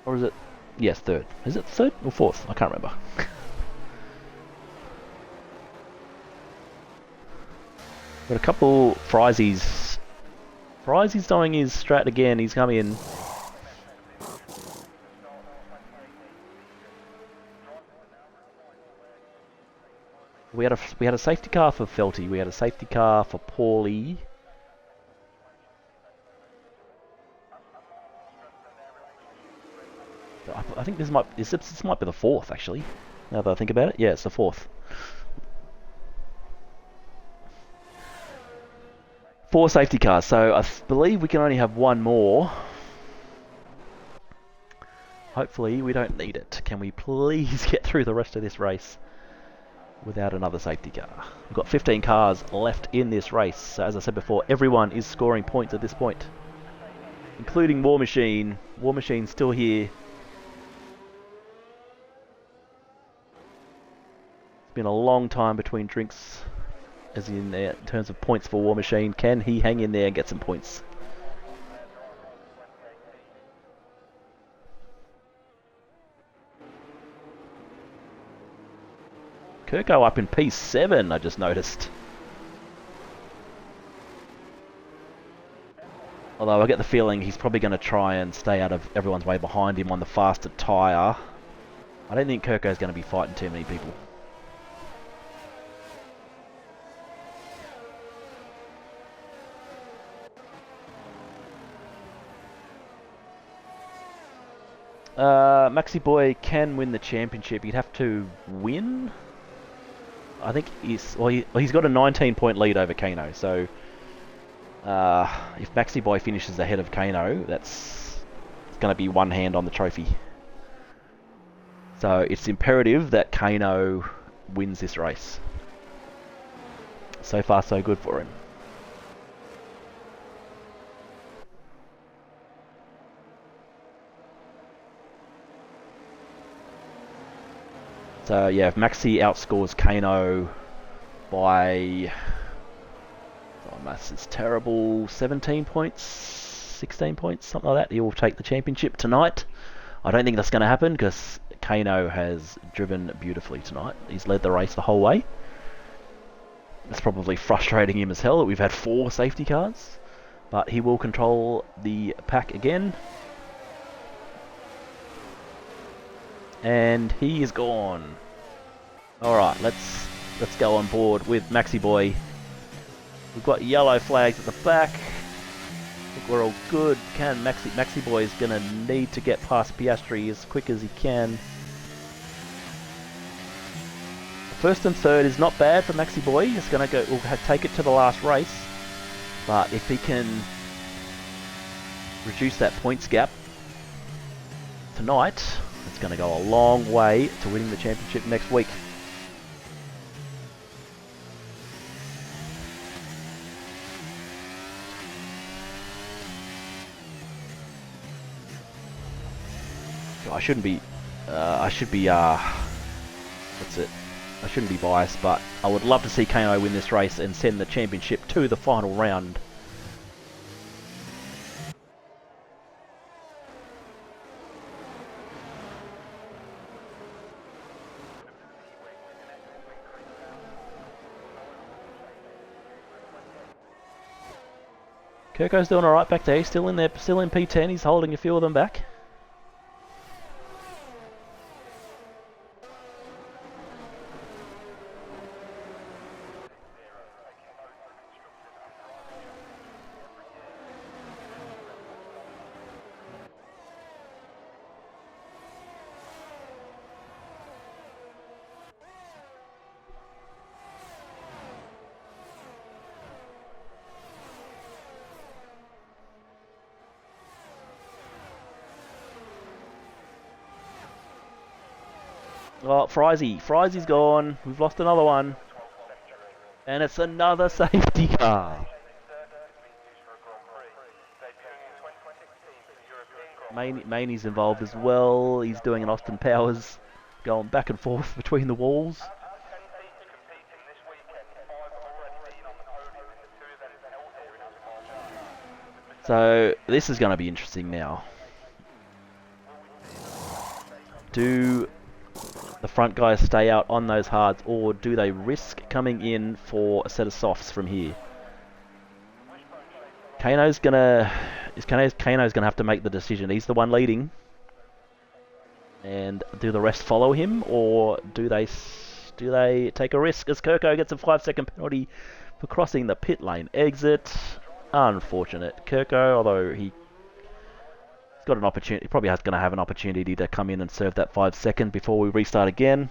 [SPEAKER 1] Or is it? Yes, third. Is it third or fourth? I can't remember. Got a couple Friesies. Friesie's doing his strat again. He's come in. We had a safety car for Felty. We had a safety car for Paulie. I think this might be the fourth actually. Now that I think about it, yeah, it's the fourth. 4 safety cars. So I believe we can only have one more. Hopefully we don't need it. Can we please get through the rest of this race without another safety car? We've got 15 cars left in this race. So as I said before, everyone is scoring points at this point, including War Machine. War Machine's still here. It's been a long time between drinks, as in terms of points for War Machine. Can he hang in there and get some points? Kirko up in P7, I just noticed. Although I get the feeling he's probably going to try and stay out of everyone's way behind him on the faster tyre. I don't think Kirko's going to be fighting too many people. Maxi Boy can win the championship. He'd have to win. I think he's got a 19-point lead over Kano. So if Maxi Boy finishes ahead of Kano, it's going to be one hand on the trophy. So it's imperative that Kano wins this race. So far, so good for him. So yeah, if Maxi outscores Kano by, oh, maths is terrible, 17 points, 16 points, something like that, he will take the championship tonight. I don't think that's going to happen because Kano has driven beautifully tonight. He's led the race the whole way. It's probably frustrating him as hell that we've had 4 safety cars, but he will control the pack again. And he is gone. Alright, let's go on board with Maxi Boy. We've got yellow flags at the back. we're all good. Maxi Boy is going to need to get past Piastri as quick as he can. First and third is not bad for Maxi Boy. He's going to go. We'll take it to the last race, but if he can reduce that points gap tonight, it's going to go a long way to winning the championship next week. I shouldn't be. What's it? I shouldn't be biased, but I would love to see Kano win this race and send the championship to the final round. Kirko's doing alright back there. He's still in there, still in P10. He's holding a few of them back. Oh, Friesy's gone. We've lost another one. And it's another safety car. Maney's involved as well. He's doing an Austin Powers, going back and forth between the walls. So this is going to be interesting now. Do the front guys stay out on those hards, or do they risk coming in for a set of softs from here? Kano's gonna have to make the decision. He's the one leading, and do the rest follow him, or do they take a risk as Kirko gets a 5-second penalty for crossing the pit lane exit? Unfortunate. Kirko, although he's got an opportunity, probably going to have an opportunity to come in and serve that 5 second before we restart again.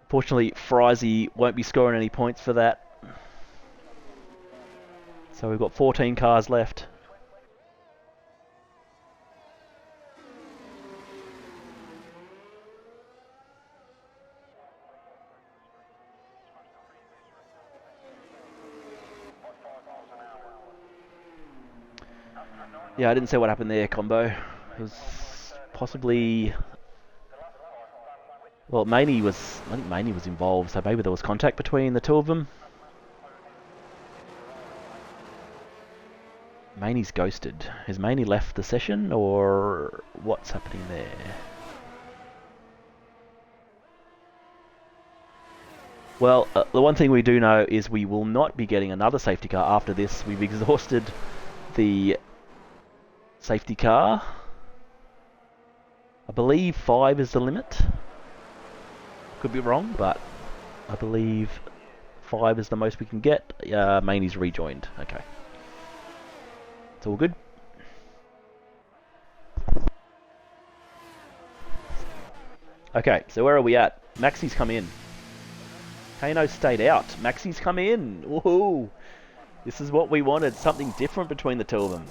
[SPEAKER 1] Fortunately, Friesy won't be scoring any points for that. So we've got 14 cars left. Yeah, I didn't see what happened there, Combo. It was possibly... Well, I think Maney was involved, so maybe there was contact between the two of them. Maney's ghosted. Has Maney left the session, or what's happening there? Well, the one thing we do know is we will not be getting another safety car after this. We've exhausted the safety car. I believe 5 is the limit. Could be wrong, but I believe 5 is the most we can get. Maney's rejoined. Okay. It's all good. Okay, so where are we at? Maxi's come in. Kano stayed out. Maxi's come in. Woohoo! This is what we wanted. Something different between the two of them.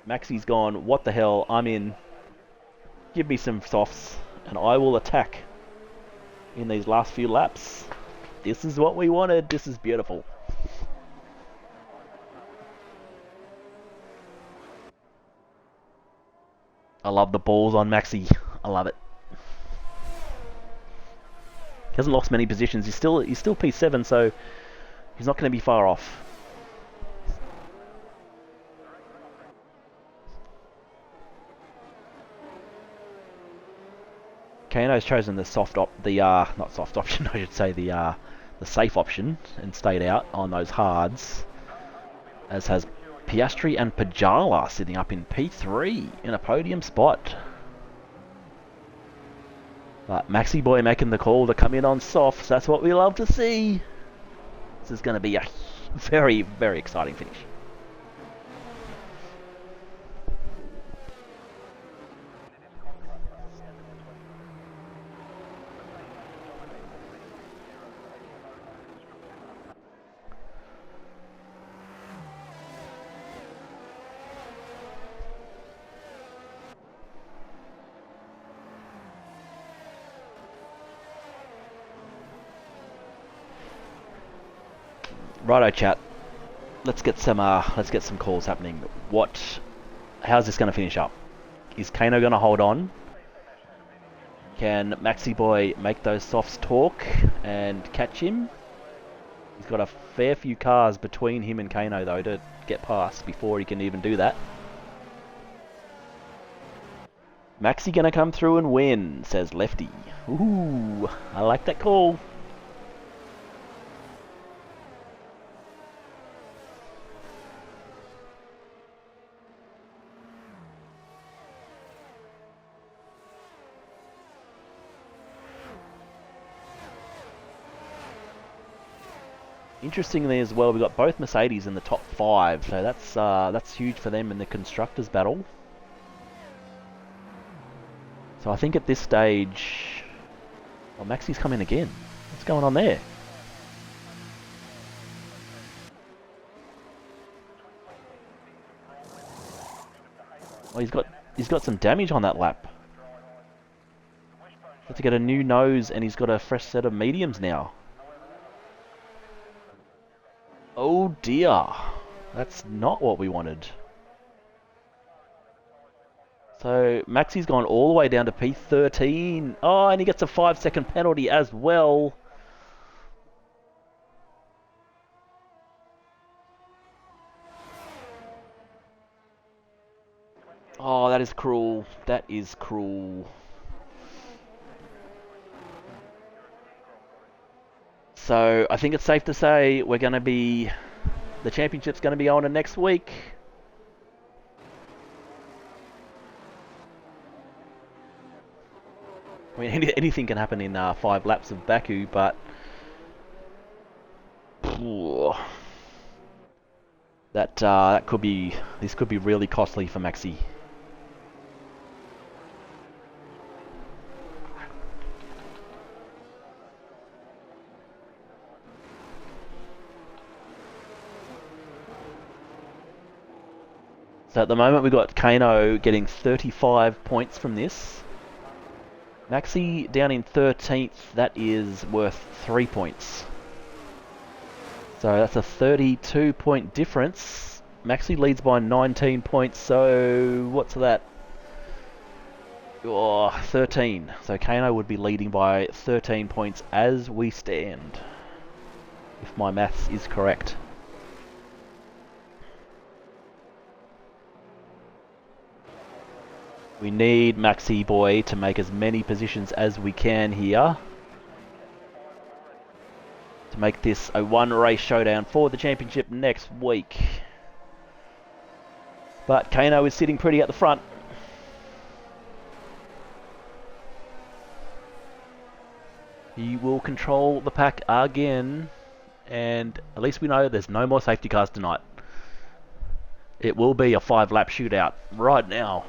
[SPEAKER 1] Maxi's gone, what the hell, I'm in. Give me some softs, and I will attack in these last few laps. This is what we wanted. This is beautiful. I love the balls on Maxi. I love it. He hasn't lost many positions. He's still P7, so he's not going to be far off. Kano's chosen the not soft option, I should say, the safe option, and stayed out on those hards, as has Piastri and Pajala sitting up in P3 in a podium spot. But Maxi Boy making the call to come in on softs. That's what we love to see. This is going to be a very, very exciting finish. Righto, chat. Let's get some calls happening. How's this going to finish up? Is Kano going to hold on? Can Maxi Boy make those softs talk and catch him? He's got a fair few cars between him and Kano though to get past before he can even do that. Maxi gonna come through and win, says Lefty. Ooh, I like that call. Interestingly as well, we've got both Mercedes in the top 5, so that's huge for them in the constructors battle. So I think at this stage, well, Maxi's come in again. What's going on there? Well, he's got some damage on that lap. Got to get a new nose, and he's got a fresh set of mediums now. Oh dear, that's not what we wanted. So Maxi's gone all the way down to P13. Oh, and he gets a 5-second penalty as well. Oh, that is cruel. That is cruel. So I think it's safe to say the championship's going to be on next week. I mean, anything can happen in 5 laps of Baku, but this could be really costly for Maxi. So at the moment we've got Kano getting 35 points from this. Maxi down in 13th, that is worth 3 points. So that's a 32 point difference. Maxi leads by 19 points, so what's that? Oh, 13. So Kano would be leading by 13 points as we stand, if my maths is correct. We need Maxi Boy to make as many positions as we can here to make this a one-race showdown for the championship next week. But Kano is sitting pretty at the front. He will control the pack again, and at least we know there's no more safety cars tonight. It will be a 5-lap shootout right now.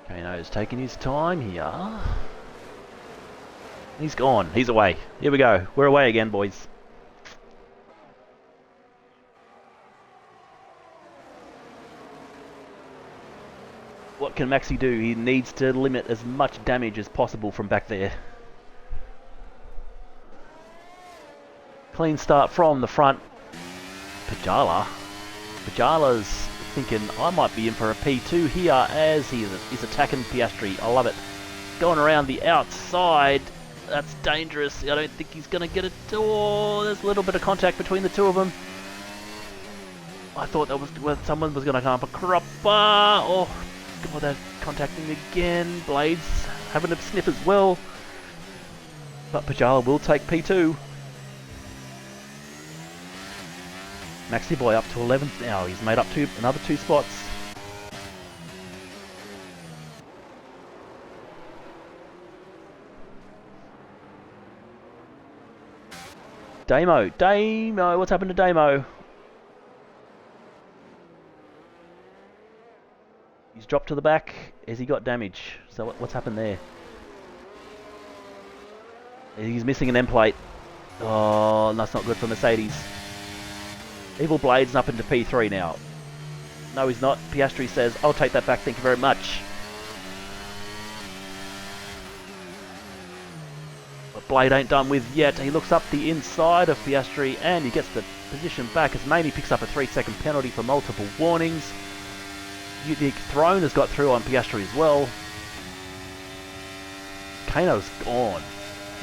[SPEAKER 1] Kano's taking his time here. He's gone. He's away. Here we go. We're away again, boys. What can Maxi do? He needs to limit as much damage as possible from back there. Clean start from the front. Pajala's thinking I might be in for a P2 here as he's attacking Piastri. I love it. Going around the outside. That's dangerous. I don't think he's going to get it. Oh, there's a little bit of contact between the two of them. I thought that was where someone was going to come up a cropper. Oh, God, they're contacting again. Blades having a sniff as well. But Pajala will take P2. Maxi Boy up to 11th now. He's made up another 2 spots. Damo, what's happened to Damo? He's dropped to the back. Has he got damage? So what's happened there? He's missing an end plate. Oh, that's not good for Mercedes. Evil Blade's up into P3 now. No, he's not. Piastri says, I'll take that back, thank you very much. But Blade ain't done with yet. He looks up the inside of Piastri and he gets the position back as Mamie picks up a 3-second penalty for multiple warnings. The Throne has got through on Piastri as well. Kano's gone.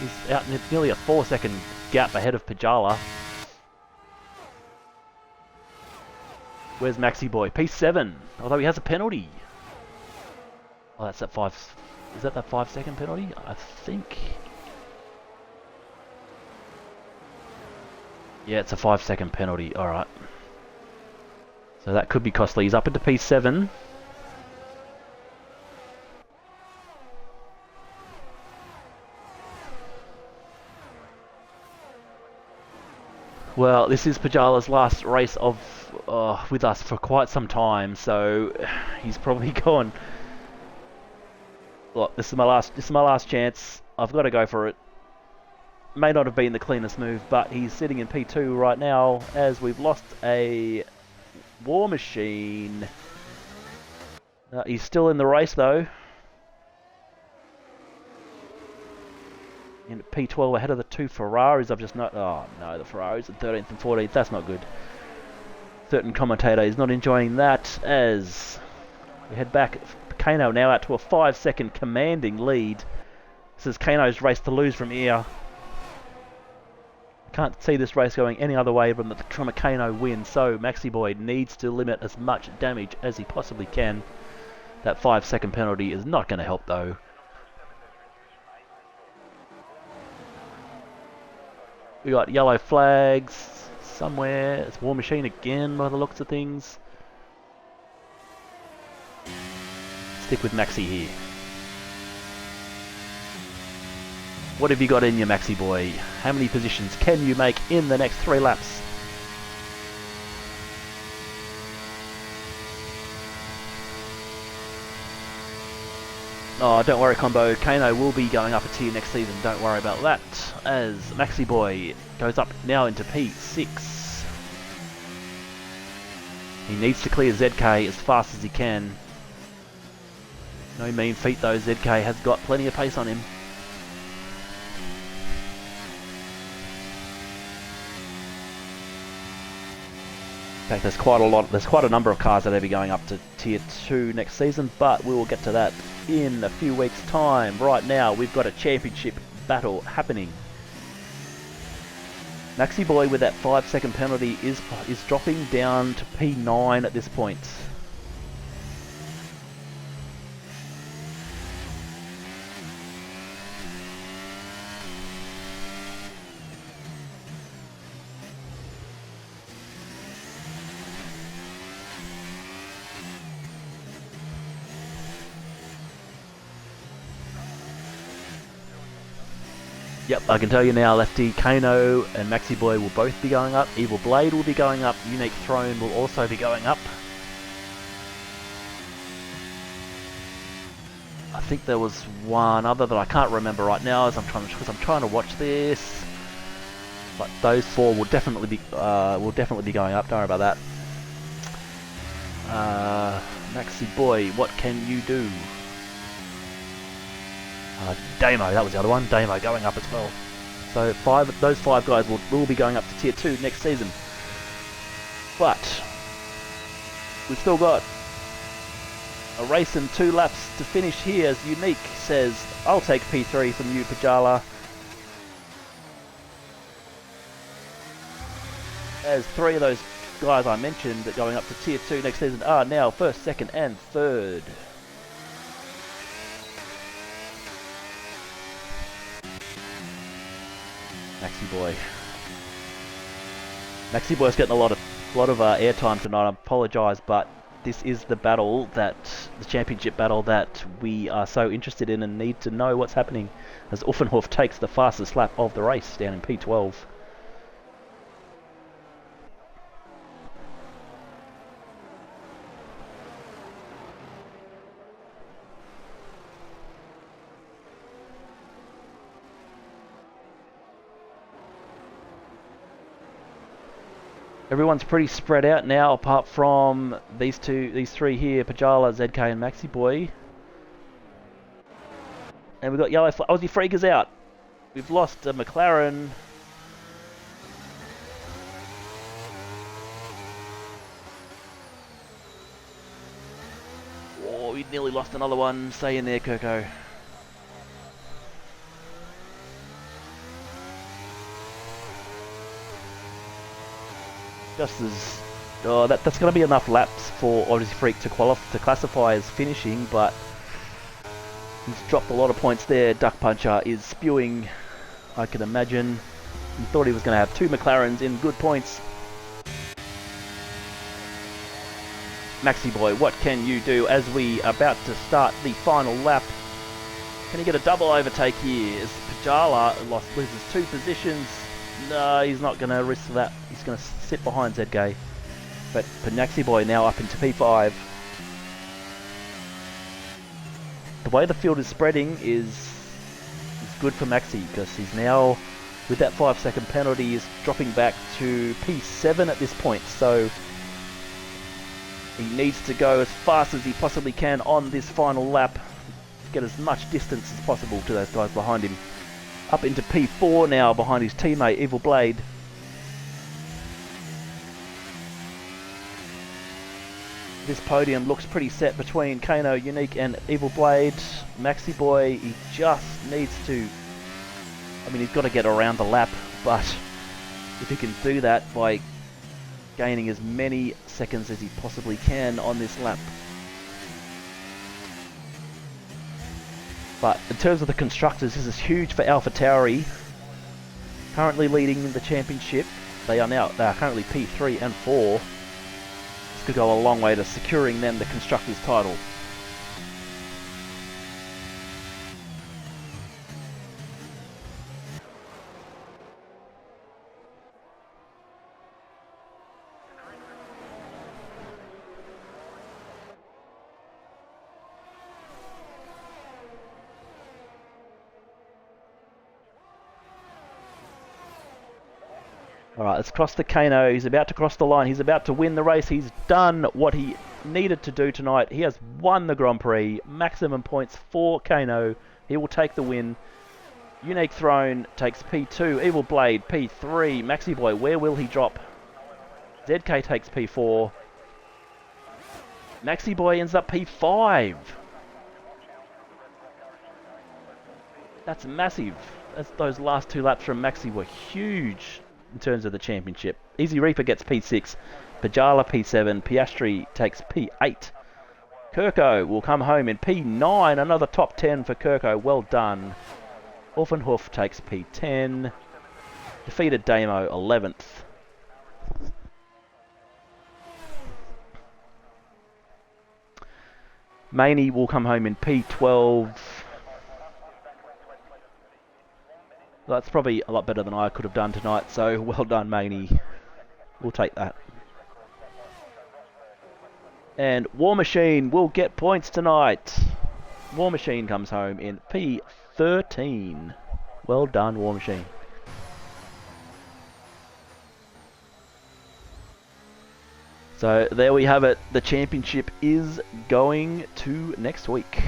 [SPEAKER 1] He's out in nearly a 4-second gap ahead of Pajala. Where's Maxi Boy? P7, although he has a penalty. Oh, that's that 5... Is that 5-second penalty? I think... Yeah, it's a 5-second penalty. Alright. So that could be costly. He's up into P7. Well, this is Pajala's last race of with us for quite some time, so he's probably gone. Look, this is my last chance. I've got to go for it. May not have been the cleanest move, but he's sitting in P2 right now as we've lost a War Machine. He's still in the race though. In P12 ahead of the 2 Ferraris. I've just not... Oh no, the Ferraris at 13th and 14th. That's not good. Certain commentator is not enjoying that as we head back. Kano now out to a 5-second commanding lead. This is Kano's race to lose from here. I can't see this race going any other way from a Kano win, so Maxi Boy needs to limit as much damage as he possibly can. That 5-second penalty is not going to help though. We got yellow flags somewhere. It's War Machine again by the looks of things. Stick with Maxi here. What have you got in your Maxi Boy? How many positions can you make in the next 3 laps? Oh, don't worry, Combo. Kano will be going up a tier next season. Don't worry about that. As Maxi Boy goes up now into P6. He needs to clear ZK as fast as he can. No mean feat though. ZK has got plenty of pace on him. In fact, there's quite a number of cars that will be going up to tier 2 next season, but we will get to that in a few weeks' time. Right now, we've got a championship battle happening. Maxi Boy with that 5-second penalty is dropping down to P9 at this point. Yep, I can tell you now, Lefty, Kano and Maxi Boy will both be going up. Evil Blade will be going up. Unique Throne will also be going up. I think there was one other that I can't remember right now as I'm trying to watch this. But those 4 will definitely be going up. Don't worry about that. Maxi Boy, what can you do? Damo, that was the other one. Damo going up as well. So those 5 guys will be going up to tier 2 next season. But we've still got a race and 2 laps to finish here as Unique says, I'll take P3 from you, Pajala. As 3 of those guys I mentioned that going up to tier 2 next season are now 1st, 2nd and 3rd. Maxi Boy. Maxi Boy's getting a lot of airtime tonight. I apologise, but this is the championship battle that we are so interested in and need to know what's happening. As Uffenhof takes the fastest lap of the race down in P12. Everyone's pretty spread out now, apart from these three here: Pajala, ZK, and Maxi Boy. And we've got yellow Aussie Freakers out. We've lost a McLaren. Oh, we nearly lost another one. Stay in there, Kirko. Just as... Oh, that's going to be enough laps for Aussie Freak to classify as finishing, but he's dropped a lot of points there. Duck Puncher is spewing, I can imagine. He thought he was going to have two McLarens in good points. Maxi Boy, what can you do as we are about to start the final lap? Can he get a double overtake here? As Pajala loses 2 positions. No, he's not going to risk that. He's going to sit behind ZK. But Maxi Boy now up into P5. The way the field is spreading is good for Maxi, because he's now, with that 5-second penalty, is dropping back to P7 at this point. So he needs to go as fast as he possibly can on this final lap. Get as much distance as possible to those guys behind him. Up into P4 now behind his teammate Evil Blade. This podium looks pretty set between Kano, Unique and Evil Blade. Maxi Boy, he just needs to... I mean, he's got to get around the lap, but if he can do that by gaining as many seconds as he possibly can on this lap. But in terms of the constructors, this is huge for AlphaTauri. Currently leading the championship. They are currently P3 and 4. This could go a long way to securing them the constructors title. Alright, let's cross the Kano. He's about to cross the line. He's about to win the race. He's done what he needed to do tonight. He has won the Grand Prix. Maximum points for Kano. He will take the win. Unique Throne takes P2. Evil Blade, P3. Maxi Boy, where will he drop? ZK takes P4. Maxi Boy ends up P5. That's massive. Those last 2 laps from Maxi were huge in terms of the championship. Easy Reaper gets P6. Pajala P7. Piastri takes P8. Kirko will come home in P9. Another top 10 for Kirko. Well done. Orphanhoof takes P10. Defeated Damo 11th. Maney will come home in P12. That's probably a lot better than I could have done tonight, so well done, Maney. We'll take that. And War Machine will get points tonight. War Machine comes home in P13. Well done, War Machine. So there we have it. The championship is going to next week.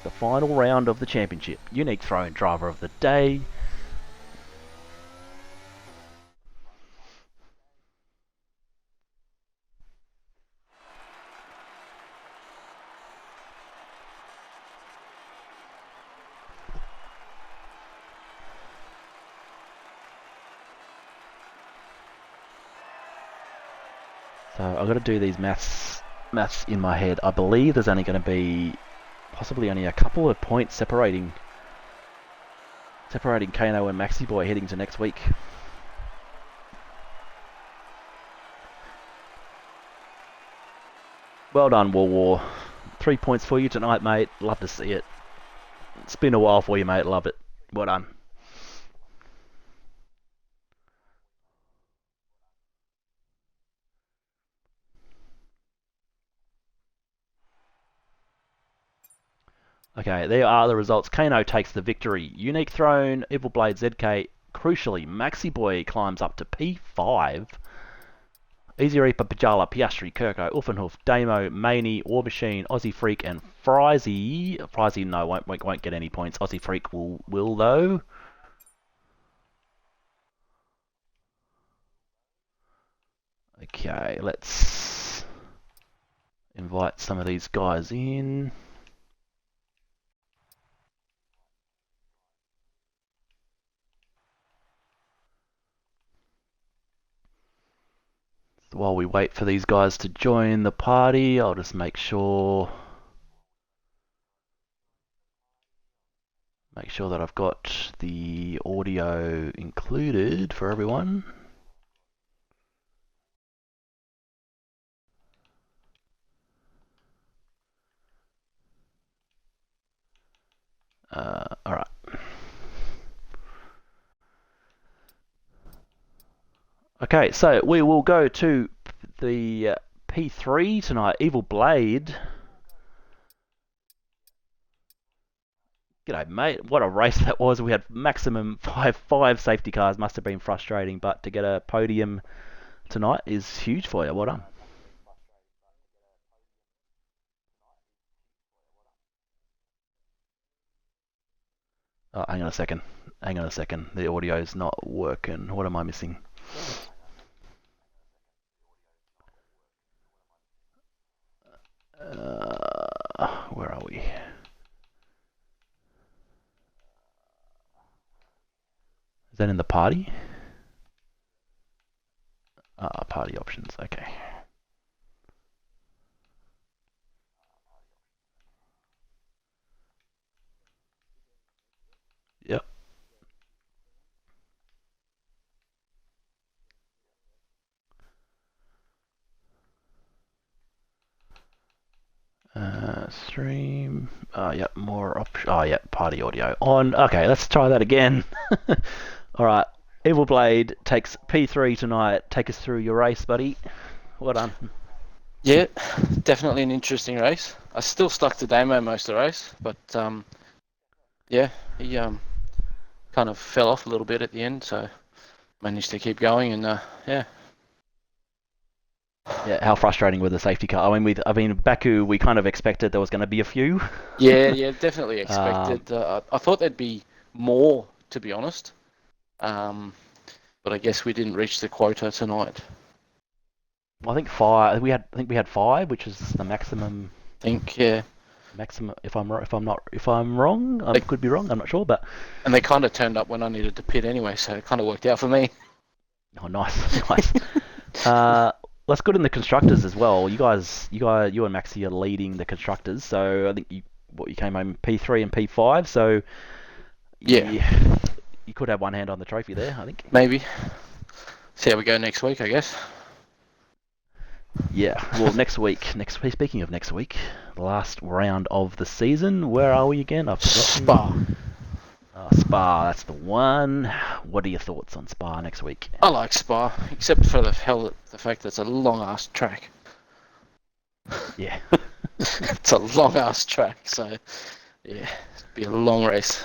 [SPEAKER 1] The final round of the championship. Unique Throne Driver of the Day. So I've got to do these maths in my head. I believe there's only going to be possibly only a couple of points separating Kano and Maxi Boy heading to next week. Well done, War. 3 points for you tonight, mate. Love to see it. It's been a while for you, mate. Love it. Well done. Okay, there are the results. Kano takes the victory. Unique Throne, Evil Blade, ZK. Crucially, Maxi Boy climbs up to P5. Easy Reaper, Pajala, Piastri, Kirko, Uffenhoof, Damo, Maney, War Machine, Aussie Freak, and Frizy. Frizy, no, won't get any points. Aussie Freak will though. Okay, let's invite some of these guys in. While we wait for these guys to join the party, I'll just make sure that I've got the audio included for everyone. All right. Okay, so we will go to the P3 tonight. Evil Blade. G'day, mate. What a race that was. We had maximum five safety cars. Must have been frustrating, but to get a podium tonight is huge for you. Well done. Oh, hang on a second. Hang on a second. The audio is not working. What am I missing? Where are we? Is that in the party? Party options. Okay. Yep. Stream. Yep. More options. Oh, yep. Party audio on. Okay, let's try that again. All right. Evil Blade takes P3 tonight. Take us through your race, buddy. Well done.
[SPEAKER 2] Yeah, definitely an interesting race. I still stuck to Damo most of the race, but yeah, he kind of fell off a little bit at the end, so managed to keep going, and yeah.
[SPEAKER 1] Yeah, how frustrating with the safety car. I mean, Baku, we kind of expected there was going to be a few.
[SPEAKER 2] Yeah, definitely expected. I thought there'd be more, to be honest, but I guess we didn't reach the quota tonight.
[SPEAKER 1] I think five. I think we had five, which is the maximum.
[SPEAKER 2] Yeah.
[SPEAKER 1] Maximum. If I'm wrong, I could be wrong. I'm not sure, but.
[SPEAKER 2] And they kind of turned up when I needed to pit anyway, so it kind of worked out for me.
[SPEAKER 1] Oh, nice, nice. Let's go in the constructors as well. You and Maxie are leading the constructors, so I think you came home P3 and P5, so
[SPEAKER 2] yeah,
[SPEAKER 1] you could have one hand on the trophy there, I think.
[SPEAKER 2] Maybe. See how we go next week, I guess.
[SPEAKER 1] Yeah. Well, next week. Speaking of next week, the last round of the season. Where are we again? I've forgotten.
[SPEAKER 2] Spa.
[SPEAKER 1] Spa. That's the one. What are your thoughts on Spa next week?
[SPEAKER 2] I like Spa, except for the fact that it's a long ass track.
[SPEAKER 1] Yeah.
[SPEAKER 2] It's a long ass track, so yeah, it'll be a long race.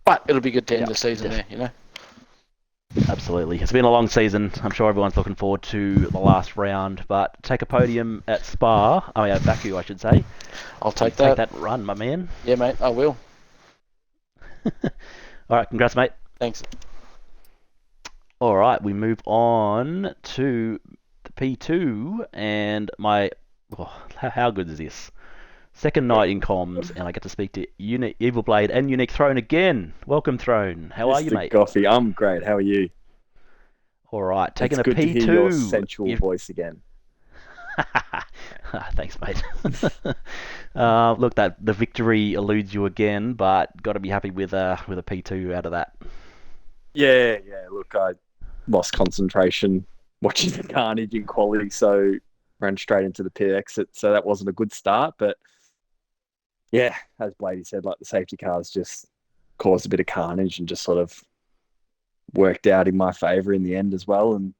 [SPEAKER 2] But it'll be good to end the season there, you know.
[SPEAKER 1] Absolutely. It's been a long season. I'm sure everyone's looking forward to the last round, but take a podium at Spa. At Baku, I should say.
[SPEAKER 2] I'll take that.
[SPEAKER 1] Take that run, my man.
[SPEAKER 2] Yeah, mate, I will.
[SPEAKER 1] All right, congrats, mate.
[SPEAKER 2] Thanks.
[SPEAKER 1] All right, we move on to the P2, and how good is this? Second night in comms, and I get to speak to Evil Blade and Unique Throne again. Welcome, Throne. How are you, mate?
[SPEAKER 3] Goffey, I'm great. How are you?
[SPEAKER 1] All right, taking
[SPEAKER 3] it's
[SPEAKER 1] a
[SPEAKER 3] good
[SPEAKER 1] P2.
[SPEAKER 3] To hear your sensual voice again.
[SPEAKER 1] Thanks, mate. Look, the victory eludes you again, but got to be happy with a P2 out of that.
[SPEAKER 3] Yeah. Look, I lost concentration watching the carnage in quality, so ran straight into the pit exit. So that wasn't a good start, but yeah, as Bladey said, like the safety cars just caused a bit of carnage and just sort of worked out in my favour in the end as well. And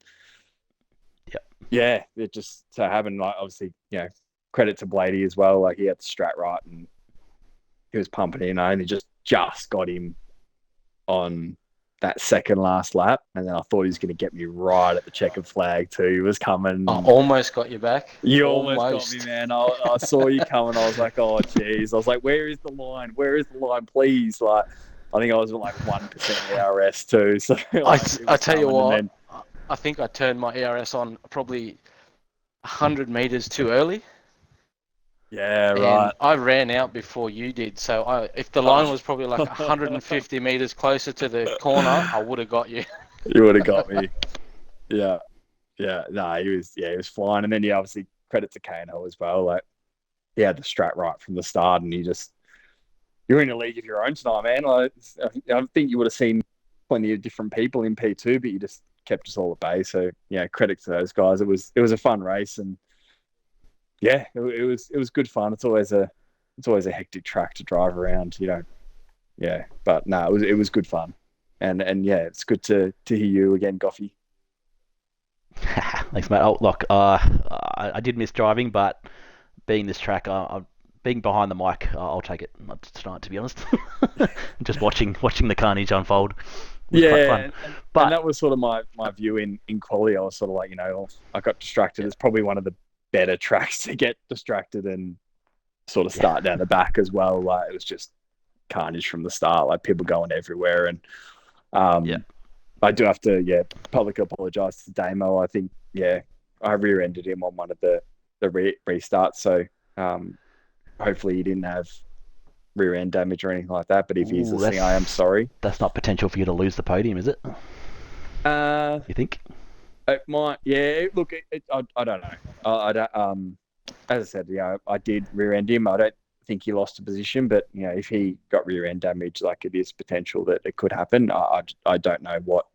[SPEAKER 3] yeah, it just so happened. Like obviously, credit to Bladey as well. Like he had the strat right and he was pumping in. I only just got him on that second last lap, and then I thought he was going to get me right at the checkered flag too. He was coming.
[SPEAKER 2] I almost got you back.
[SPEAKER 3] You almost got me, man. I saw you coming. I was like, oh, jeez. I was like, where is the line? Where is the line, please? Like, I think I was at like 1% ERS too. So like,
[SPEAKER 2] I tell you what,
[SPEAKER 3] then...
[SPEAKER 2] I think I turned my ERS on probably 100 meters too early.
[SPEAKER 3] Yeah, right.
[SPEAKER 2] And I ran out before you did. So if the line was probably like 150 meters closer to the corner, I would have got you.
[SPEAKER 3] You would have got me. Yeah. Yeah. No, he was flying. And then, yeah, obviously credit to Kano as well. Like, he had the strat right from the start, and you're in a league of your own tonight, man. Like, I think you would have seen plenty of different people in P2, but you just kept us all at bay. So, yeah, credit to those guys. It was a fun race, and yeah, it was good fun. It's always a hectic track to drive around, Yeah, but no, it was good fun, and yeah, it's good to hear you again, Goffy.
[SPEAKER 1] Thanks, mate. Oh, look, I did miss driving, but being this track, being behind the mic, I'll take it tonight. To be honest, just watching the carnage unfold was quite fun.
[SPEAKER 3] And that was sort of my view in quali. I was sort of like, I got distracted. It's probably one of the better tracks to get distracted and sort of start down the back as well. Like, it was just carnage from the start, like people going everywhere. And I do have to publicly apologise to Damo. I think I rear-ended him on one of the restarts, so hopefully he didn't have rear end damage or anything like that. But if he's listening, I am sorry.
[SPEAKER 1] That's not potential for you to lose the podium, is it? You think?
[SPEAKER 3] It might. Yeah. Look, I don't know. I don't. As I said, I did rear end him. I don't think he lost a position, but if he got rear end damage, like, it is potential that it could happen. I don't know what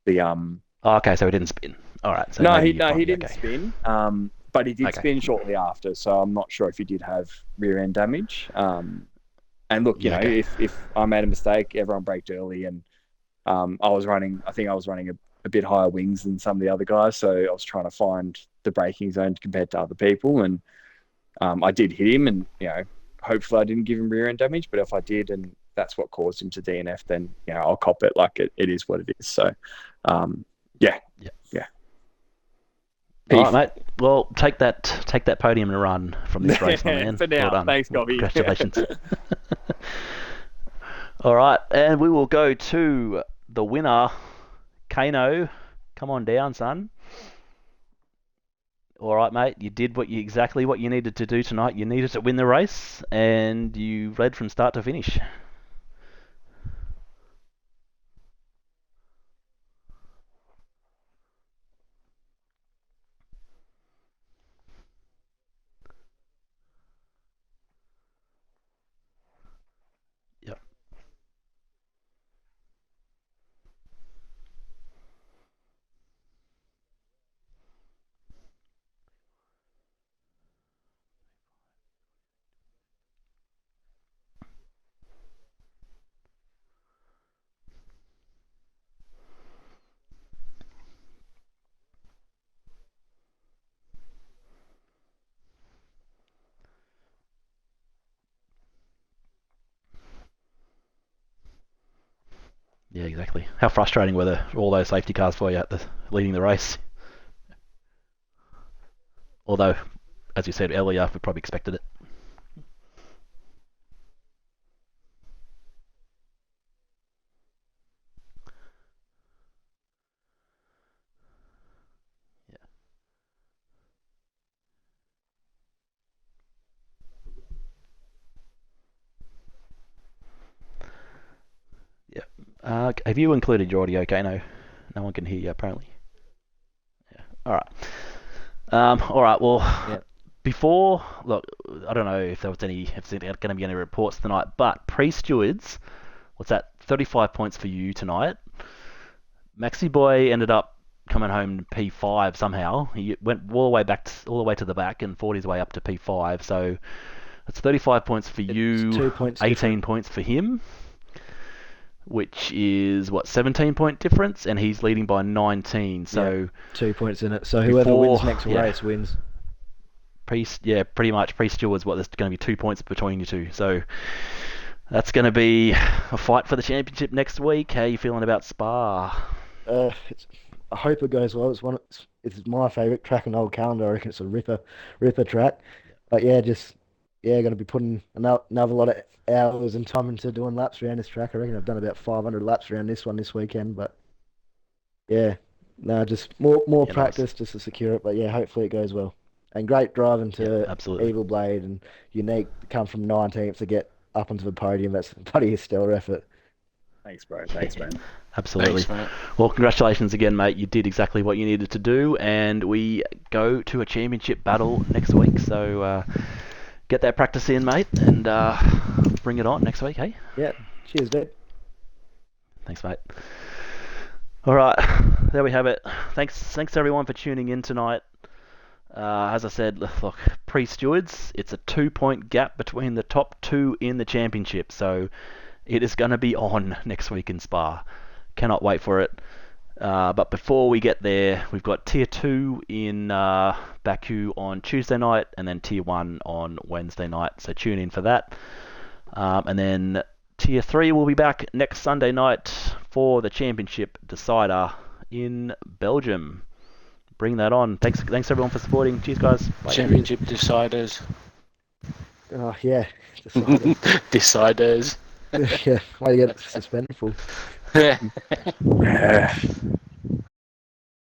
[SPEAKER 3] the Oh,
[SPEAKER 1] okay, so he didn't spin. All right. So
[SPEAKER 3] he didn't spin. But he did spin shortly after, so I'm not sure if he did have rear end damage. And look, if I made a mistake, everyone braked early, and I was running a bit higher wings than some of the other guys, so I was trying to find the braking zone compared to other people, and I did hit him, and hopefully I didn't give him rear end damage, but if I did, and that's what caused him to DNF, then I'll cop it. Like, it is what it is. So yeah.
[SPEAKER 1] All right, mate. Well, take that podium and run from this race, my man.
[SPEAKER 3] For now. Well done. Thanks, Gobby.
[SPEAKER 1] Congratulations. All right, and we will go to the winner, Kano. Come on down, son. All right, mate. You did exactly what you needed to do tonight. You needed to win the race, and you led from start to finish. Yeah, exactly. How frustrating were all those safety cars for you leading the race? Although, as you said earlier, we probably expected it. Have you included your audio, Kano? No one can hear you, apparently. Yeah. All right. All right. Well, before, look, I don't know if there was going to be any reports tonight, but pre-stewards, what's that? 35 points for you tonight. Maxi Boy ended up coming home P5 somehow. He went all the way to the back and fought his way up to P5. So that's 35 points for you.
[SPEAKER 4] 2 points
[SPEAKER 1] 18
[SPEAKER 4] different.
[SPEAKER 1] points for him. Which is 17-point difference, and he's leading by 19. So
[SPEAKER 4] 2 points in it. So whoever wins next race wins.
[SPEAKER 1] Pretty much pre-stewards. There's going to be 2 points between you two. So That's going to be a fight for the championship next week. How are you feeling about Spa?
[SPEAKER 4] I hope it goes well. It's my favourite track on the old calendar. I reckon it's a ripper track. But yeah, going to be putting another lot of hours and time into doing laps around this track. I reckon I've done about 500 laps around this one this weekend. But yeah, no, just more
[SPEAKER 1] Yeah,
[SPEAKER 4] practice just to secure it. But yeah, hopefully it goes well. And great driving to
[SPEAKER 1] absolutely.
[SPEAKER 4] Evil Blade and Unique to come from 19th to get up onto the podium. That's bloody a stellar effort.
[SPEAKER 3] Thanks, bro. Thanks, man.
[SPEAKER 1] Absolutely.
[SPEAKER 2] Thanks, mate.
[SPEAKER 1] Well, congratulations again, mate. You did exactly what you needed to do, and we go to a championship battle next week. So get that practice in, mate, and bring it on next week, hey?
[SPEAKER 4] Yeah. Cheers, Dave.
[SPEAKER 1] Thanks, mate. All right, there we have it. Thanks everyone for tuning in tonight. As I said, look, pre-stewards, it's a 2-point gap between the top two in the championship, so it is going to be on next week in Spa. Cannot wait for it. But before we get there, we've got Tier 2 in Baku on Tuesday night, and then Tier 1 on Wednesday night, so tune in for that. And then Tier 3 will be back next Sunday night for the championship decider in Belgium. Bring that on. Thanks everyone for supporting. Cheers, guys. Bye.
[SPEAKER 2] Championship deciders.
[SPEAKER 4] Oh yeah.
[SPEAKER 2] Deciders.
[SPEAKER 4] Yeah. Why do you get suspended for?
[SPEAKER 2] Yeah.